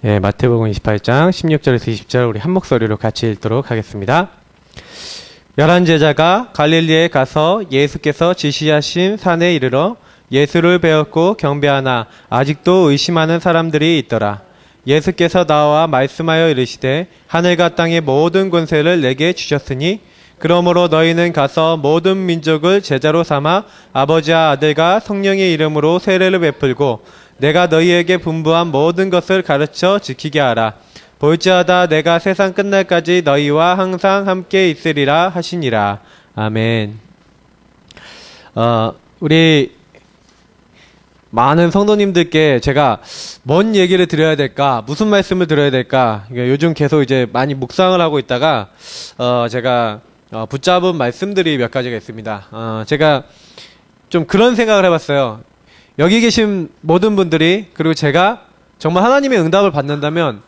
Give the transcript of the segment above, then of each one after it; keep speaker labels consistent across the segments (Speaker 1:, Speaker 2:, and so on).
Speaker 1: 예, 마태복음 28장 16절에서 20절 우리 한 목소리로 같이 읽도록 하겠습니다. 11제자가 갈릴리에 가서 예수께서 지시하신 산에 이르러 예수를 배웠고 경배하나 아직도 의심하는 사람들이 있더라. 예수께서 나와 말씀하여 이르시되 하늘과 땅의 모든 권세를 내게 주셨으니 그러므로 너희는 가서 모든 민족을 제자로 삼아 아버지와 아들과 성령의 이름으로 세례를 베풀고 내가 너희에게 분부한 모든 것을 가르쳐 지키게 하라. 볼지어다 내가 세상 끝날까지 너희와 항상 함께 있으리라 하시니라. 아멘. 우리 많은 성도님들께 제가 뭔 얘기를 드려야 될까, 무슨 말씀을 드려야 될까, 요즘 계속 이제 많이 묵상을 하고 있다가 제가 붙잡은 말씀들이 몇 가지가 있습니다. 제가 좀 그런 생각을 해봤어요. 여기 계신 모든 분들이, 그리고 제가 정말 하나님의 응답을 받는다면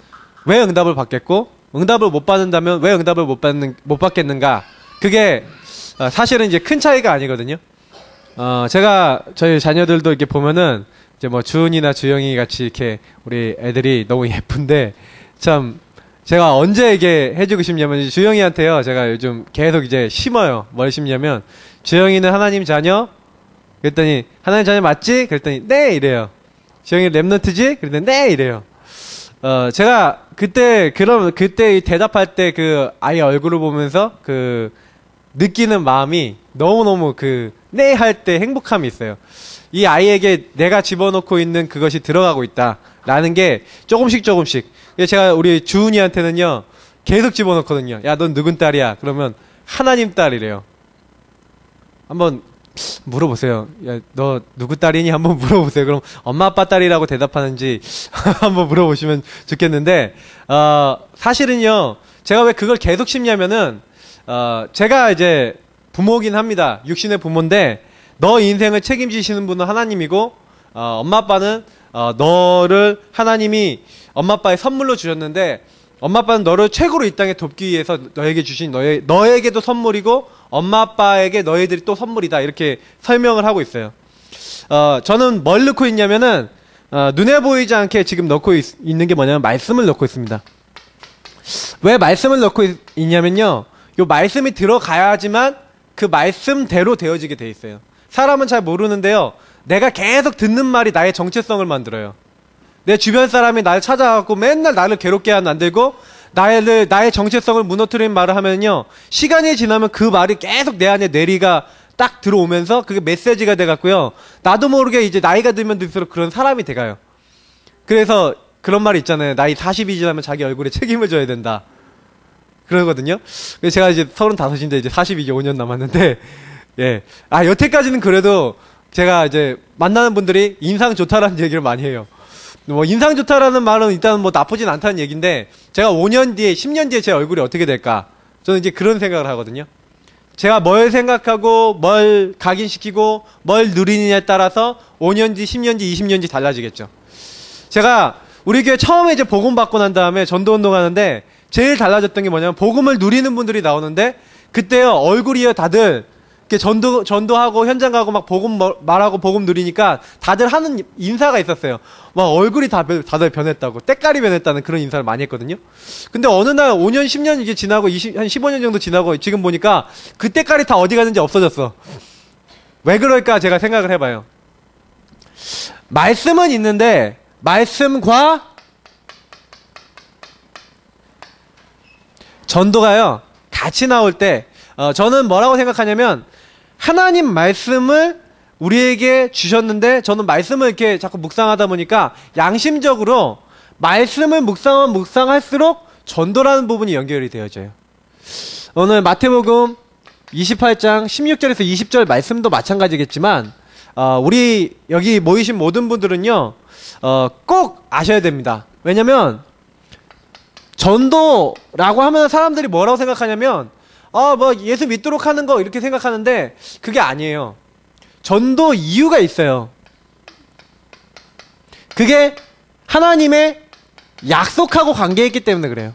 Speaker 1: 왜 응답을 받겠고, 응답을 못 받는다면 왜 응답을 못 받겠는가. 그게 사실은 이제 큰 차이가 아니거든요. 제가 저희 자녀들도 이렇게 보면은 이제 뭐 주은이나 주영이 같이 이렇게 우리 애들이 너무 예쁜데, 참 제가 언제 이게 해주고 싶냐면 주영이한테요, 제가 요즘 계속 이제 심어요. 뭘 심냐면, 주영이는 하나님 자녀? 그랬더니 하나님 자녀 맞지? 그랬더니 네 이래요. 주영이 랩런트지? 그랬더니 네 이래요. 제가 그때 대답할 때 그 아이 얼굴을 보면서 그 느끼는 마음이 너무너무 네 할 때 행복함이 있어요. 이 아이에게 내가 집어넣고 있는 그것이 들어가고 있다라는 게 조금씩. 제가 우리 주은이한테는요, 계속 집어넣거든요. 야, 넌 누군 딸이야? 그러면 하나님 딸이래요. 한번 물어보세요. 야, 너 누구 딸이니? 한번 물어보세요. 그럼 엄마 아빠 딸이라고 대답하는지 한번 물어보시면 좋겠는데, 사실은요, 제가 왜 그걸 계속 심냐면은, 제가 이제 부모긴 합니다. 육신의 부모인데, 너 인생을 책임지시는 분은 하나님이고, 엄마 아빠는 너를 하나님이 엄마 아빠의 선물로 주셨는데, 엄마 아빠는 너를 최고로 이 땅에 돕기 위해서 너에게 주신 너에게도 선물이고, 엄마 아빠에게 너희들이 또 선물이다, 이렇게 설명을 하고 있어요. 저는 뭘 넣고 있냐면은, 눈에 보이지 않게 지금 넣고 있는 게 뭐냐면 말씀을 넣고 있습니다. 왜 말씀을 넣고 있냐면요, 요 말씀이 들어가야지만 그 말씀대로 되어지게 돼 있어요. 사람은 잘 모르는데요, 내가 계속 듣는 말이 나의 정체성을 만들어요. 내 주변 사람이 나를 찾아가고 맨날 나를 괴롭게 만들고 나의 정체성을 무너뜨리는 말을 하면요, 시간이 지나면 그 말이 계속 내 안에 뇌리가 딱 들어오면서 그게 메시지가 돼갖고요, 나도 모르게 이제 나이가 들면 들수록 그런 사람이 돼가요. 그래서 그런 말이 있잖아요. 나이 40이 지나면 자기 얼굴에 책임을 져야 된다, 그러거든요. 그래서 제가 이제 35인데 이제 42개 5년 남았는데, 예. 여태까지는 그래도 제가 이제 만나는 분들이 인상 좋다라는 얘기를 많이 해요. 뭐 인상 좋다라는 말은 일단 뭐 나쁘진 않다는 얘기인데, 제가 5년 뒤에 10년 뒤에 제 얼굴이 어떻게 될까, 저는 이제 그런 생각을 하거든요. 제가 뭘 생각하고 뭘 각인시키고 뭘 누리느냐에 따라서 5년 뒤, 10년 뒤, 20년 뒤 달라지겠죠. 제가 우리 교회 처음에 이제 복음 받고 난 다음에 전도운동 하는데 제일 달라졌던 게 뭐냐면, 복음을 누리는 분들이 나오는데, 그때요 얼굴이요 다들 이렇게 전도하고 현장 가고 막 복음 말하고 복음 누리니까 다들 하는 인사가 있었어요. 막 얼굴이 다들 변했다고, 때깔이 변했다는 그런 인사를 많이 했거든요. 근데 어느 날 5년 10년 이게 지나고 한 15년 정도 지나고 지금 보니까 그 때깔이 다 어디 갔는지 없어졌어. 왜 그럴까 제가 생각을 해봐요. 말씀은 있는데 말씀과 전도가요 같이 나올 때, 저는 뭐라고 생각하냐면, 하나님 말씀을 우리에게 주셨는데, 저는 말씀을 이렇게 자꾸 묵상하다 보니까 양심적으로 말씀을 묵상할수록 전도라는 부분이 연결이 되어져요. 오늘 마태복음 28장 16절에서 20절 말씀도 마찬가지겠지만, 우리 여기 모이신 모든 분들은요, 꼭 아셔야 됩니다. 왜냐면 전도라고 하면 사람들이 뭐라고 생각하냐면, 뭐 예수 믿도록 하는 거 이렇게 생각하는데, 그게 아니에요. 전도 이유가 있어요. 그게 하나님의 약속하고 관계있기 때문에 그래요.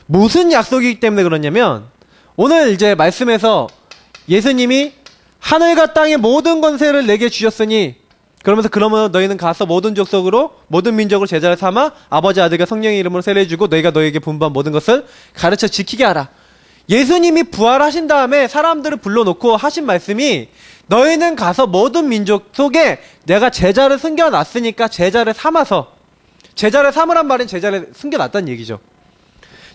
Speaker 1: 무슨 약속이기 때문에 그러냐면, 오늘 이제 말씀에서 예수님이 하늘과 땅의 모든 권세를 내게 주셨으니 그러면서 그러면 너희는 가서 모든 족속으로 모든 민족을 제자를 삼아 아버지 아들과 성령의 이름으로 세례주고 너희가 너희에게 분부한 모든 것을 가르쳐 지키게 하라. 예수님이 부활하신 다음에 사람들을 불러놓고 하신 말씀이 너희는 가서 모든 민족 속에 내가 제자를 숨겨놨으니까 제자를 삼아서, 제자를 삼으란 말은 제자를 숨겨놨다는 얘기죠.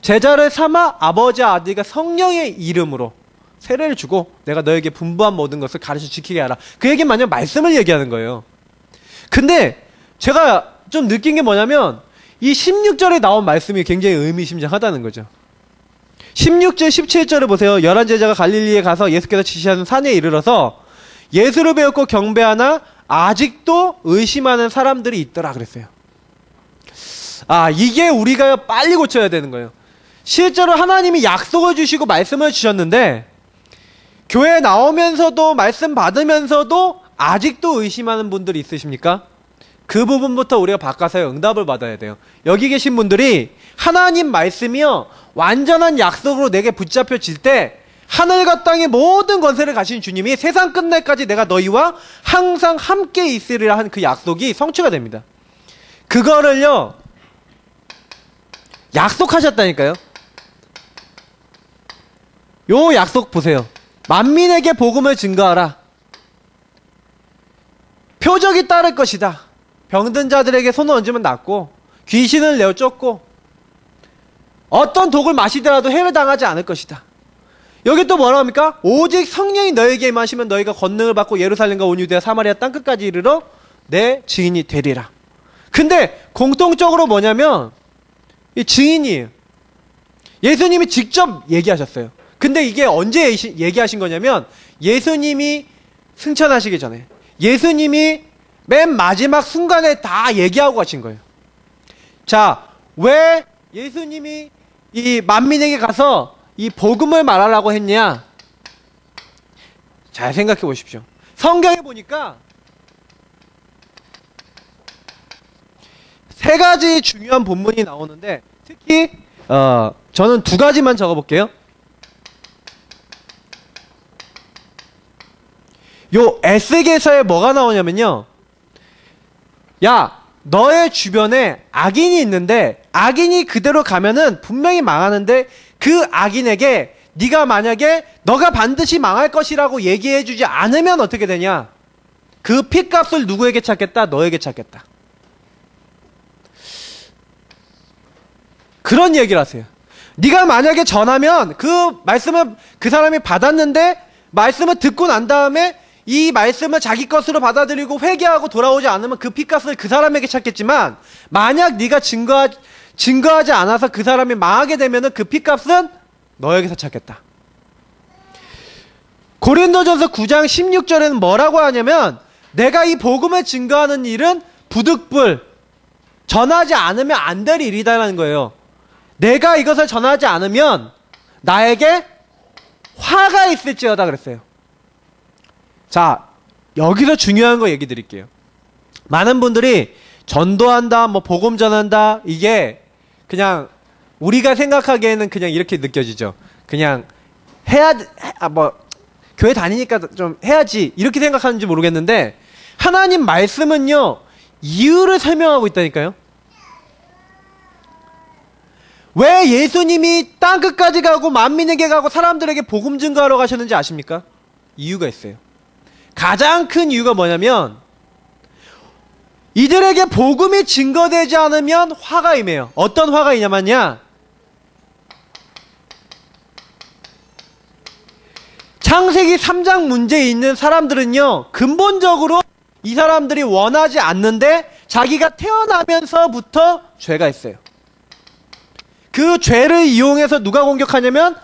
Speaker 1: 제자를 삼아 아버지 아들과 성령의 이름으로 세례를 주고 내가 너에게 분부한 모든 것을 가르쳐 지키게 하라. 그 얘기는 마냥 말씀을 얘기하는 거예요. 근데 제가 좀 느낀 게 뭐냐면 이 16절에 나온 말씀이 굉장히 의미심장하다는 거죠. 16절 17절을 보세요. 11제자가 갈릴리에 가서 예수께서 지시하는 산에 이르러서 예수를 배웠고 경배하나 아직도 의심하는 사람들이 있더라 그랬어요. 아, 이게 우리가 빨리 고쳐야 되는 거예요. 실제로 하나님이 약속을 주시고 말씀을 주셨는데 교회 나오면서도 말씀 받으면서도 아직도 의심하는 분들이 있으십니까? 그 부분부터 우리가 바꿔서 응답을 받아야 돼요. 여기 계신 분들이 하나님 말씀이요 완전한 약속으로 내게 붙잡혀질 때 하늘과 땅의 모든 권세를 가진 주님이 세상 끝날까지 내가 너희와 항상 함께 있으리라 한 그 약속이 성취가 됩니다. 그거를요 약속하셨다니까요. 요 약속 보세요. 만민에게 복음을 증거하라. 표적이 따를 것이다. 병든 자들에게 손을 얹으면 낫고 귀신을 내어 쫓고 어떤 독을 마시더라도 해를 당하지 않을 것이다. 여기 또 뭐라고 합니까? 오직 성령이 너에게 임하시면 너희가 권능을 받고 예루살렘과 온 유대와 사마리아 땅끝까지 이르러 내 증인이 되리라. 근데 공통적으로 뭐냐면 이 증인이에요. 예수님이 직접 얘기하셨어요. 근데 이게 언제 얘기하신 거냐면 예수님이 승천하시기 전에 예수님이 맨 마지막 순간에 다 얘기하고 가신 거예요. 자, 왜 예수님이 이 만민에게 가서 이 복음을 말하라고 했냐? 잘 생각해 보십시오. 성경에 보니까 세 가지 중요한 본문이 나오는데 특히 저는 두 가지만 적어볼게요. 요 에스겔서에 뭐가 나오냐면요. 야, 너의 주변에 악인이 있는데 악인이 그대로 가면은 분명히 망하는데 그 악인에게 네가 만약에 너가 반드시 망할 것이라고 얘기해주지 않으면 어떻게 되냐? 그 핏값을 누구에게 찾겠다? 너에게 찾겠다. 그런 얘기를 하세요. 네가 만약에 전하면 그 말씀을 그 사람이 받았는데 말씀을 듣고 난 다음에 이 말씀을 자기 것으로 받아들이고 회개하고 돌아오지 않으면 그 핏값을 그 사람에게 찾겠지만 만약 네가 증거하지 않아서 그 사람이 망하게 되면은 그 핏값은 너에게서 찾겠다. 고린도전서 9장 16절에는 뭐라고 하냐면 내가 이 복음을 증거하는 일은 부득불 전하지 않으면 안 될 일이다라는 거예요. 내가 이것을 전하지 않으면 나에게 화가 있을지어다 그랬어요. 자, 여기서 중요한 거 얘기 드릴게요. 많은 분들이 전도한다, 뭐 복음 전한다, 이게 그냥 우리가 생각하기에는 그냥 이렇게 느껴지죠. 그냥 교회 다니니까 좀 해야지 이렇게 생각하는지 모르겠는데 하나님 말씀은요 이유를 설명하고 있다니까요. 왜 예수님이 땅끝까지 가고 만민에게 가고 사람들에게 복음 증거하러 가셨는지 아십니까? 이유가 있어요. 가장 큰 이유가 뭐냐면 이들에게 복음이 증거되지 않으면 화가 임해요. 어떤 화가 임하냐? 창세기 3장 문제에 있는 사람들은요 근본적으로 이 사람들이 원하지 않는데 자기가 태어나면서부터 죄가 있어요. 그 죄를 이용해서 누가 공격하냐면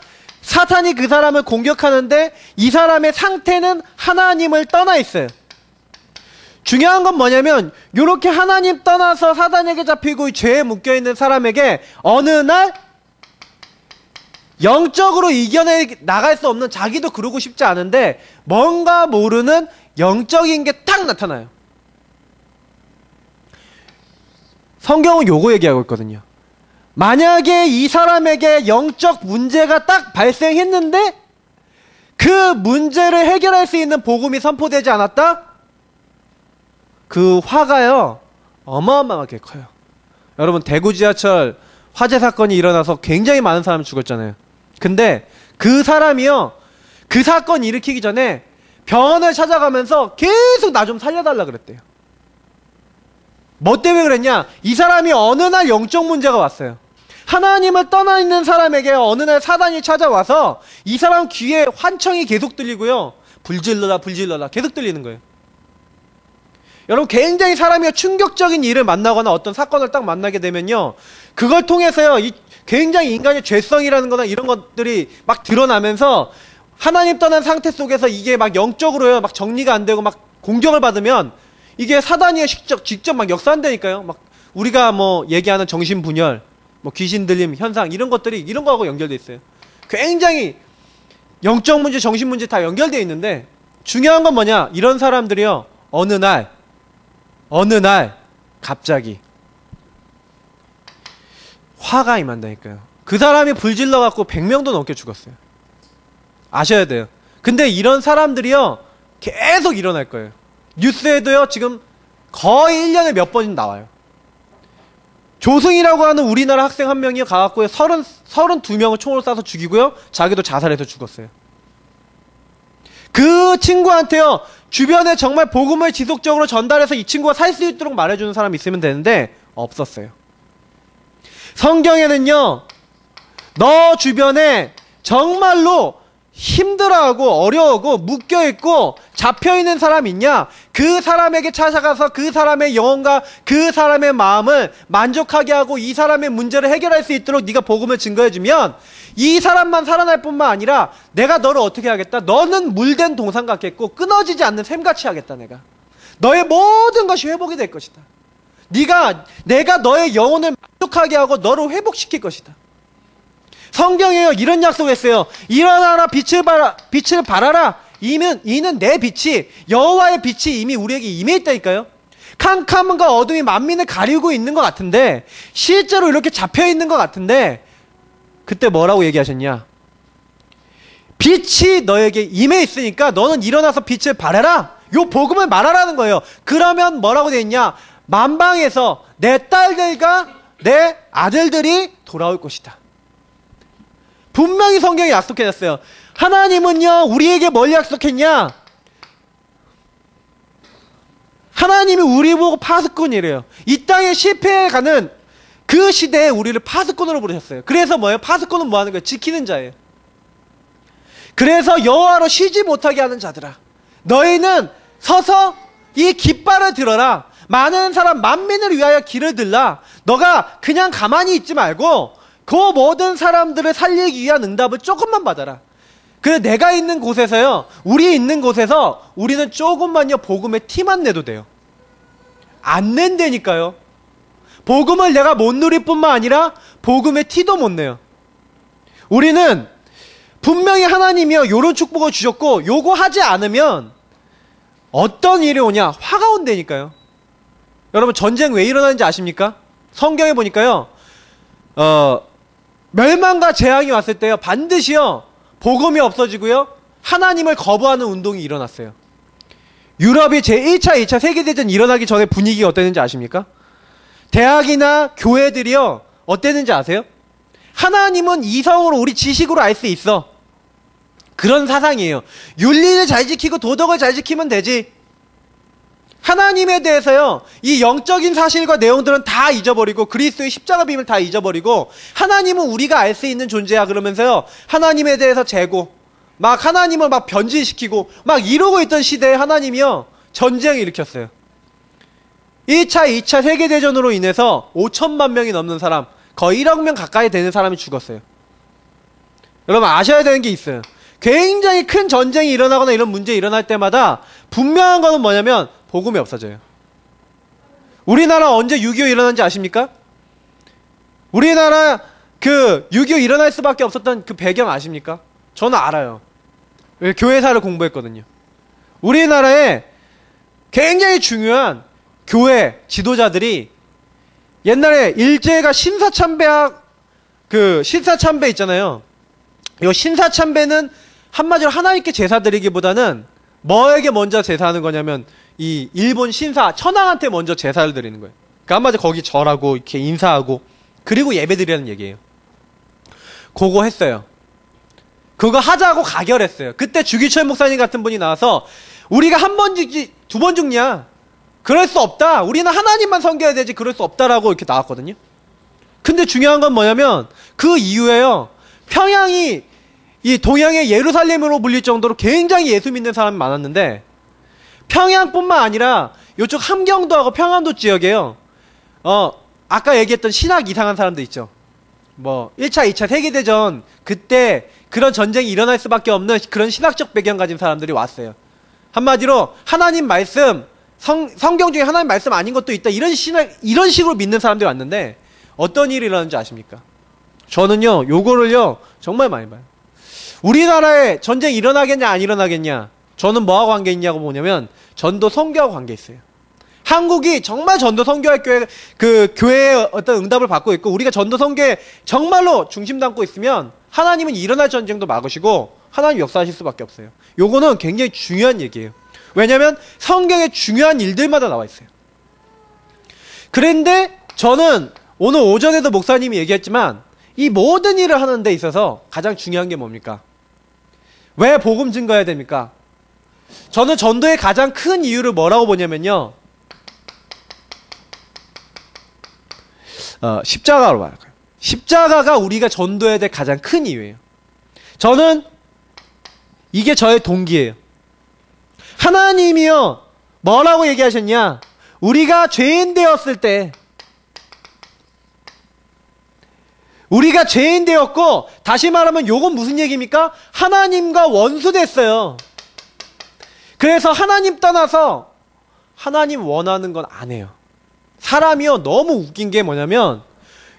Speaker 1: 사탄이 그 사람을 공격하는데 이 사람의 상태는 하나님을 떠나 있어요. 중요한 건 뭐냐면 이렇게 하나님 떠나서 사단에게 잡히고 죄에 묶여있는 사람에게 어느 날 영적으로 이겨내 나갈 수 없는 자기도 그러고 싶지 않은데 뭔가 모르는 영적인 게 딱 나타나요. 성경은 요거 얘기하고 있거든요. 만약에 이 사람에게 영적 문제가 딱 발생했는데 그 문제를 해결할 수 있는 복음이 선포되지 않았다? 그 화가요 어마어마하게 커요. 여러분 대구 지하철 화재 사건이 일어나서 굉장히 많은 사람이 죽었잖아요. 근데 그 사람이요 그 사건 일으키기 전에 병원을 찾아가면서 계속 나 좀 살려달라 그랬대요. 뭐 때문에 그랬냐? 이 사람이 어느 날 영적 문제가 왔어요. 하나님을 떠나 있는 사람에게 어느 날 사단이 찾아와서 이 사람 귀에 환청이 계속 들리고요. 불질러라 불질러라 계속 들리는 거예요. 여러분 굉장히 사람이 충격적인 일을 만나거나 어떤 사건을 딱 만나게 되면요. 그걸 통해서요. 굉장히 인간의 죄성이라는 거나 이런 것들이 막 드러나면서 하나님 떠난 상태 속에서 이게 막 영적으로요. 막 정리가 안 되고 막 공격을 받으면 이게 사단이 직접 막 역사한다니까요. 막 우리가 뭐 얘기하는 정신분열, 뭐 귀신 들림 현상 이런 것들이 이런 거하고 연결돼 있어요. 굉장히 영적 문제, 정신 문제 다 연결돼 있는데 중요한 건 뭐냐? 이런 사람들이요. 어느 날 갑자기 화가 임한다니까요. 그 사람이 불질러 갖고 100명도 넘게 죽었어요. 아셔야 돼요. 근데 이런 사람들이요. 계속 일어날 거예요. 뉴스에도요. 지금 거의 1년에 몇 번씩 나와요. 조승이라고 하는 우리나라 학생 한 명이 가갖고 32명을 총으로 쏴서 죽이고요. 자기도 자살해서 죽었어요. 그 친구한테요. 주변에 정말 복음을 지속적으로 전달해서 이 친구가 살 수 있도록 말해주는 사람이 있으면 되는데 없었어요. 성경에는요. 너 주변에 정말로 힘들어하고 어려워하고 묶여있고 잡혀있는 사람 있냐? 그 사람에게 찾아가서 그 사람의 영혼과 그 사람의 마음을 만족하게 하고 이 사람의 문제를 해결할 수 있도록 네가 복음을 증거해주면 이 사람만 살아날 뿐만 아니라 내가 너를 어떻게 하겠다? 너는 물된 동상 같겠고 끊어지지 않는 샘같이 하겠다. 내가 너의 모든 것이 회복이 될 것이다. 내가 너의 영혼을 만족하게 하고 너를 회복시킬 것이다. 성경에요 이런 약속했어요. 일어나라 빛을 발하라. 이는 내 빛이 여호와의 빛이 이미 우리에게 임해 있다니까요. 캄캄함과 어둠이 만민을 가리고 있는 것 같은데 실제로 이렇게 잡혀 있는 것 같은데 그때 뭐라고 얘기하셨냐? 빛이 너에게 임해 있으니까 너는 일어나서 빛을 발하라. 요 복음을 말하라는 거예요. 그러면 뭐라고 되어 있냐? 만방에서 내 딸들과 내 아들들이 돌아올 것이다. 분명히 성경에 약속해놨어요. 하나님은요 우리에게 뭘 약속했냐? 하나님이 우리 보고 파수꾼이래요. 이 땅에 실패해가는 그 시대에 우리를 파수꾼으로 부르셨어요. 그래서 뭐예요? 파수꾼은 뭐 하는 거예요? 지키는 자예요. 그래서 여호와로 쉬지 못하게 하는 자들아, 너희는 서서 이 깃발을 들어라. 많은 사람 만민을 위하여 길을 들라. 너가 그냥 가만히 있지 말고 그 모든 사람들을 살리기 위한 응답을 조금만 받아라. 그래 내가 있는 곳에서요, 우리 있는 곳에서 우리는 조금만요 복음의 티만 내도 돼요. 안 낸다니까요. 복음을 내가 못 누릴 뿐만 아니라 복음의 티도 못 내요. 우리는 분명히 하나님이요 요런 축복을 주셨고 요거 하지 않으면 어떤 일이 오냐? 화가 온다니까요. 여러분 전쟁 왜 일어나는지 아십니까? 성경에 보니까요 멸망과 재앙이 왔을 때요 반드시요 복음이 없어지고요 하나님을 거부하는 운동이 일어났어요. 유럽이 제1차 2차 세계대전 일어나기 전에 분위기가 어땠는지 아십니까? 대학이나 교회들이요 어땠는지 아세요? 하나님은 이성으로 우리 지식으로 알 수 있어. 그런 사상이에요. 윤리를 잘 지키고 도덕을 잘 지키면 되지. 하나님에 대해서요 이 영적인 사실과 내용들은 다 잊어버리고 그리스도의 십자가 비밀 다 잊어버리고 하나님은 우리가 알 수 있는 존재야 그러면서요 하나님에 대해서 재고 막 하나님을 막 변질시키고 막 이러고 있던 시대에 하나님이요 전쟁을 일으켰어요. 1차 2차 세계대전으로 인해서 5천만 명이 넘는 사람, 거의 1억 명 가까이 되는 사람이 죽었어요. 여러분 아셔야 되는 게 있어요. 굉장히 큰 전쟁이 일어나거나 이런 문제 일어날 때마다 분명한 거는 뭐냐면 복음이 없어져요. 우리나라 언제 6.25 일어난지 아십니까? 우리나라 그 6.25 일어날 수밖에 없었던 그 배경 아십니까? 저는 알아요. 교회사를 공부했거든요. 우리나라에 굉장히 중요한 교회 지도자들이 옛날에 일제가 신사참배학 그 신사참배 있잖아요. 이 신사참배는 한마디로 하나님께 제사 드리기보다는 뭐에게 먼저 제사하는 거냐면 이 일본 신사 천황한테 먼저 제사를 드리는 거예요. 그러니까 한마디로 거기 절하고 이렇게 인사하고 그리고 예배드리라는 얘기예요. 그거 했어요. 그거 하자고 가결했어요. 그때 주기철 목사님 같은 분이 나와서 우리가 한 번 죽지 두 번 죽냐? 그럴 수 없다. 우리는 하나님만 섬겨야 되지 그럴 수 없다라고 이렇게 나왔거든요. 근데 중요한 건 뭐냐면 그 이후에요. 평양이 이 동양의 예루살렘으로 불릴 정도로 굉장히 예수 믿는 사람이 많았는데 평양뿐만 아니라 이쪽 함경도하고 평안도 지역에요. 아까 얘기했던 신학 이상한 사람들 있죠. 뭐 1차, 2차 세계대전 그때 그런 전쟁이 일어날 수밖에 없는 그런 신학적 배경 가진 사람들이 왔어요. 한마디로 하나님 말씀, 성경 중에 하나님 말씀 아닌 것도 있다. 이런 식으로 믿는 사람들이 왔는데 어떤 일이 일어나는지 아십니까? 저는요, 요거를요, 정말 많이 봐요. 우리나라에 전쟁이 일어나겠냐, 안 일어나겠냐? 저는 뭐하고 관계 있냐고 보냐면, 전도 선교하고 관계 있어요. 한국이 정말 전도 선교할 교회의 어떤 응답을 받고 있고, 우리가 전도 선교에 정말로 중심 담고 있으면, 하나님은 일어날 전쟁도 막으시고, 하나님 역사하실 수밖에 없어요. 요거는 굉장히 중요한 얘기예요. 왜냐면, 성경에 중요한 일들마다 나와 있어요. 그런데, 저는 오늘 오전에도 목사님이 얘기했지만, 이 모든 일을 하는 데 있어서 가장 중요한 게 뭡니까? 왜 복음 증거해야 됩니까? 저는 전도의 가장 큰 이유를 뭐라고 보냐면요. 십자가로 봐요. 십자가가 우리가 전도해야 될 가장 큰 이유예요. 저는 이게 저의 동기예요. 하나님이요. 뭐라고 얘기하셨냐? 우리가 죄인 되었을 때 우리가 죄인 되었고 다시 말하면 요건 무슨 얘기입니까? 하나님과 원수 됐어요. 그래서 하나님 떠나서 하나님 원하는 건 안 해요. 사람이요 너무 웃긴 게 뭐냐면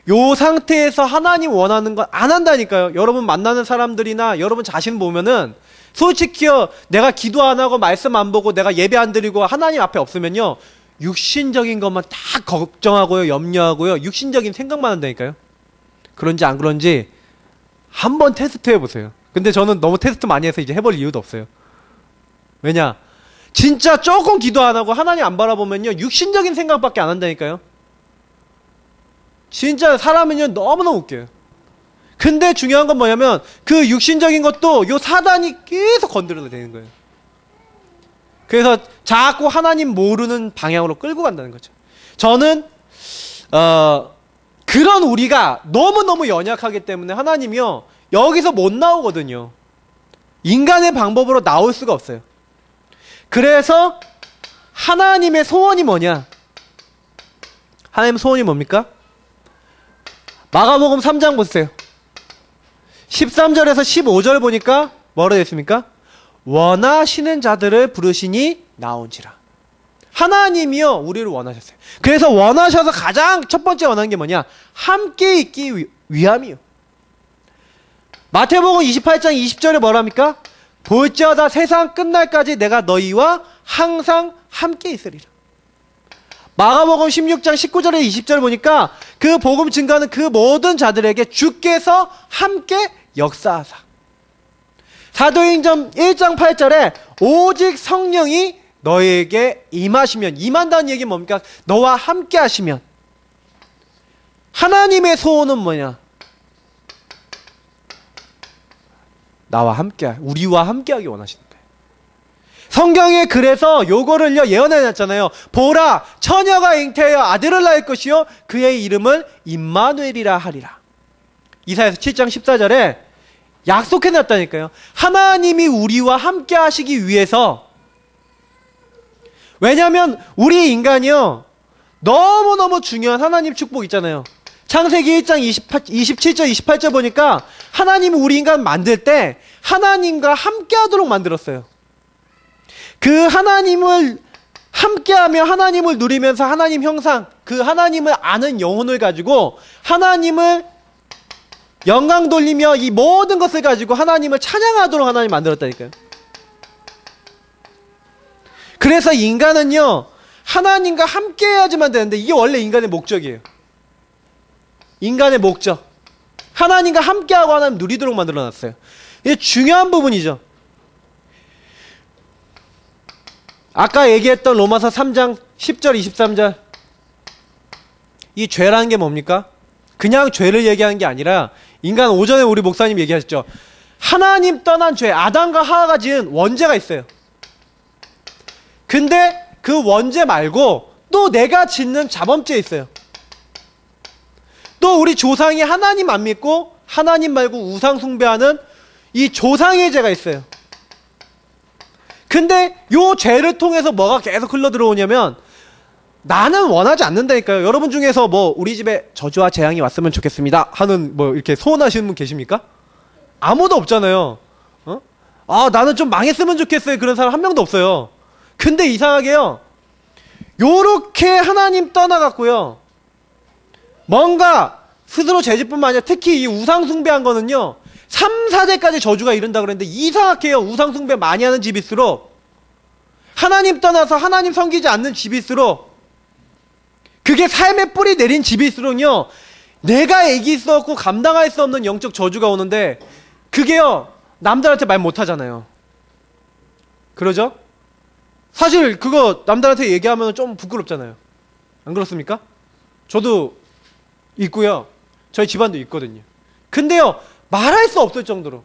Speaker 1: 요 상태에서 하나님 원하는 건 안 한다니까요. 여러분 만나는 사람들이나 여러분 자신 보면은 솔직히요 내가 기도 안 하고 말씀 안 보고 내가 예배 안 드리고 하나님 앞에 없으면요 육신적인 것만 다 걱정하고요 염려하고요 육신적인 생각만 한다니까요. 그런지 안 그런지 한번 테스트 해보세요. 근데 저는 너무 테스트 많이 해서 이제 해볼 이유도 없어요. 왜냐? 진짜 조금 기도 안 하고 하나님 안 바라보면요 육신적인 생각밖에 안 한다니까요. 진짜 사람은요 너무너무 웃겨요. 근데 중요한 건 뭐냐면 그 육신적인 것도 요 사단이 계속 건드려도 되는 거예요. 그래서 자꾸 하나님 모르는 방향으로 끌고 간다는 거죠. 저는 그런 우리가 너무너무 연약하기 때문에 하나님이요 여기서 못 나오거든요. 인간의 방법으로 나올 수가 없어요. 그래서 하나님의 소원이 뭐냐? 하나님의 소원이 뭡니까? 마가복음 3장 보세요. 13절에서 15절 보니까 뭐라 됐습니까? 원하시는 자들을 부르시니 나온지라. 하나님이요 우리를 원하셨어요. 그래서 원하셔서 가장 첫 번째 원하는 게 뭐냐? 함께 있기 위함이요. 마태복음 28장 20절에 뭐랍니까? 볼지어다 세상 끝날까지 내가 너희와 항상 함께 있으리라. 마가복음 16장 19절에 20절 보니까 그 복음 증거하는 그 모든 자들에게 주께서 함께 역사하사. 사도행전 1장 8절에 오직 성령이 너에게 임하시면, 임한다는 얘기는 뭡니까? 너와 함께 하시면. 하나님의 소원은 뭐냐? 나와 함께, 우리와 함께 하기 원하시는 거예요. 성경에 그래서 요거를요 예언해 놨잖아요. 보라, 처녀가 잉태하여 아들을 낳을 것이요 그의 이름을 임마누엘이라 하리라. 이사야서 7장 14절에 약속해 놨다니까요. 하나님이 우리와 함께 하시기 위해서. 왜냐하면 우리 인간이요 너무너무 중요한 하나님 축복 있잖아요. 창세기 1장 27절 28절 보니까 하나님이 우리 인간 만들 때 하나님과 함께 하도록 만들었어요. 그 하나님을 함께하며 하나님을 누리면서 하나님 형상, 그 하나님을 아는 영혼을 가지고 하나님을 영광 돌리며 이 모든 것을 가지고 하나님을 찬양하도록 하나님 만들었다니까요. 그래서 인간은요 하나님과 함께 해야지만 되는데 이게 원래 인간의 목적이에요. 인간의 목적. 하나님과 함께하고 하나님 누리도록 만들어놨어요. 이게 중요한 부분이죠. 아까 얘기했던 로마서 3장 10절 23절 이 죄라는 게 뭡니까? 그냥 죄를 얘기하는 게 아니라 인간 오전에 우리 목사님 얘기하셨죠. 하나님 떠난 죄, 아담과 하와가 지은 원죄가 있어요. 근데 그 원죄 말고 또 내가 짓는 자범죄 있어요. 또 우리 조상이 하나님 안 믿고 하나님 말고 우상 숭배하는 이 조상의 죄가 있어요. 근데 요 죄를 통해서 뭐가 계속 흘러 들어오냐면 나는 원하지 않는다니까요. 여러분 중에서 뭐 우리 집에 저주와 재앙이 왔으면 좋겠습니다 하는 뭐 이렇게 소원하시는 분 계십니까? 아무도 없잖아요. 아 나는 좀 망했으면 좋겠어요. 그런 사람 한 명도 없어요. 근데 이상하게요. 요렇게 하나님 떠나갔고요. 뭔가 스스로 죄짓뿐만 아니라 특히 이 우상 숭배한 거는요. 3, 4대까지 저주가 이른다 그랬는데 이상하게요. 우상 숭배 많이 하는 집일수록 하나님 떠나서 하나님 섬기지 않는 집일수록 그게 삶의 뿌리 내린 집일수록요. 내가 애기 수 없고 감당할 수 없는 영적 저주가 오는데 그게요. 남들한테 말 못하잖아요. 그러죠? 사실 그거 남들한테 얘기하면 좀 부끄럽잖아요. 안 그렇습니까? 저도 있고요. 저희 집안도 있거든요. 근데요. 말할 수 없을 정도로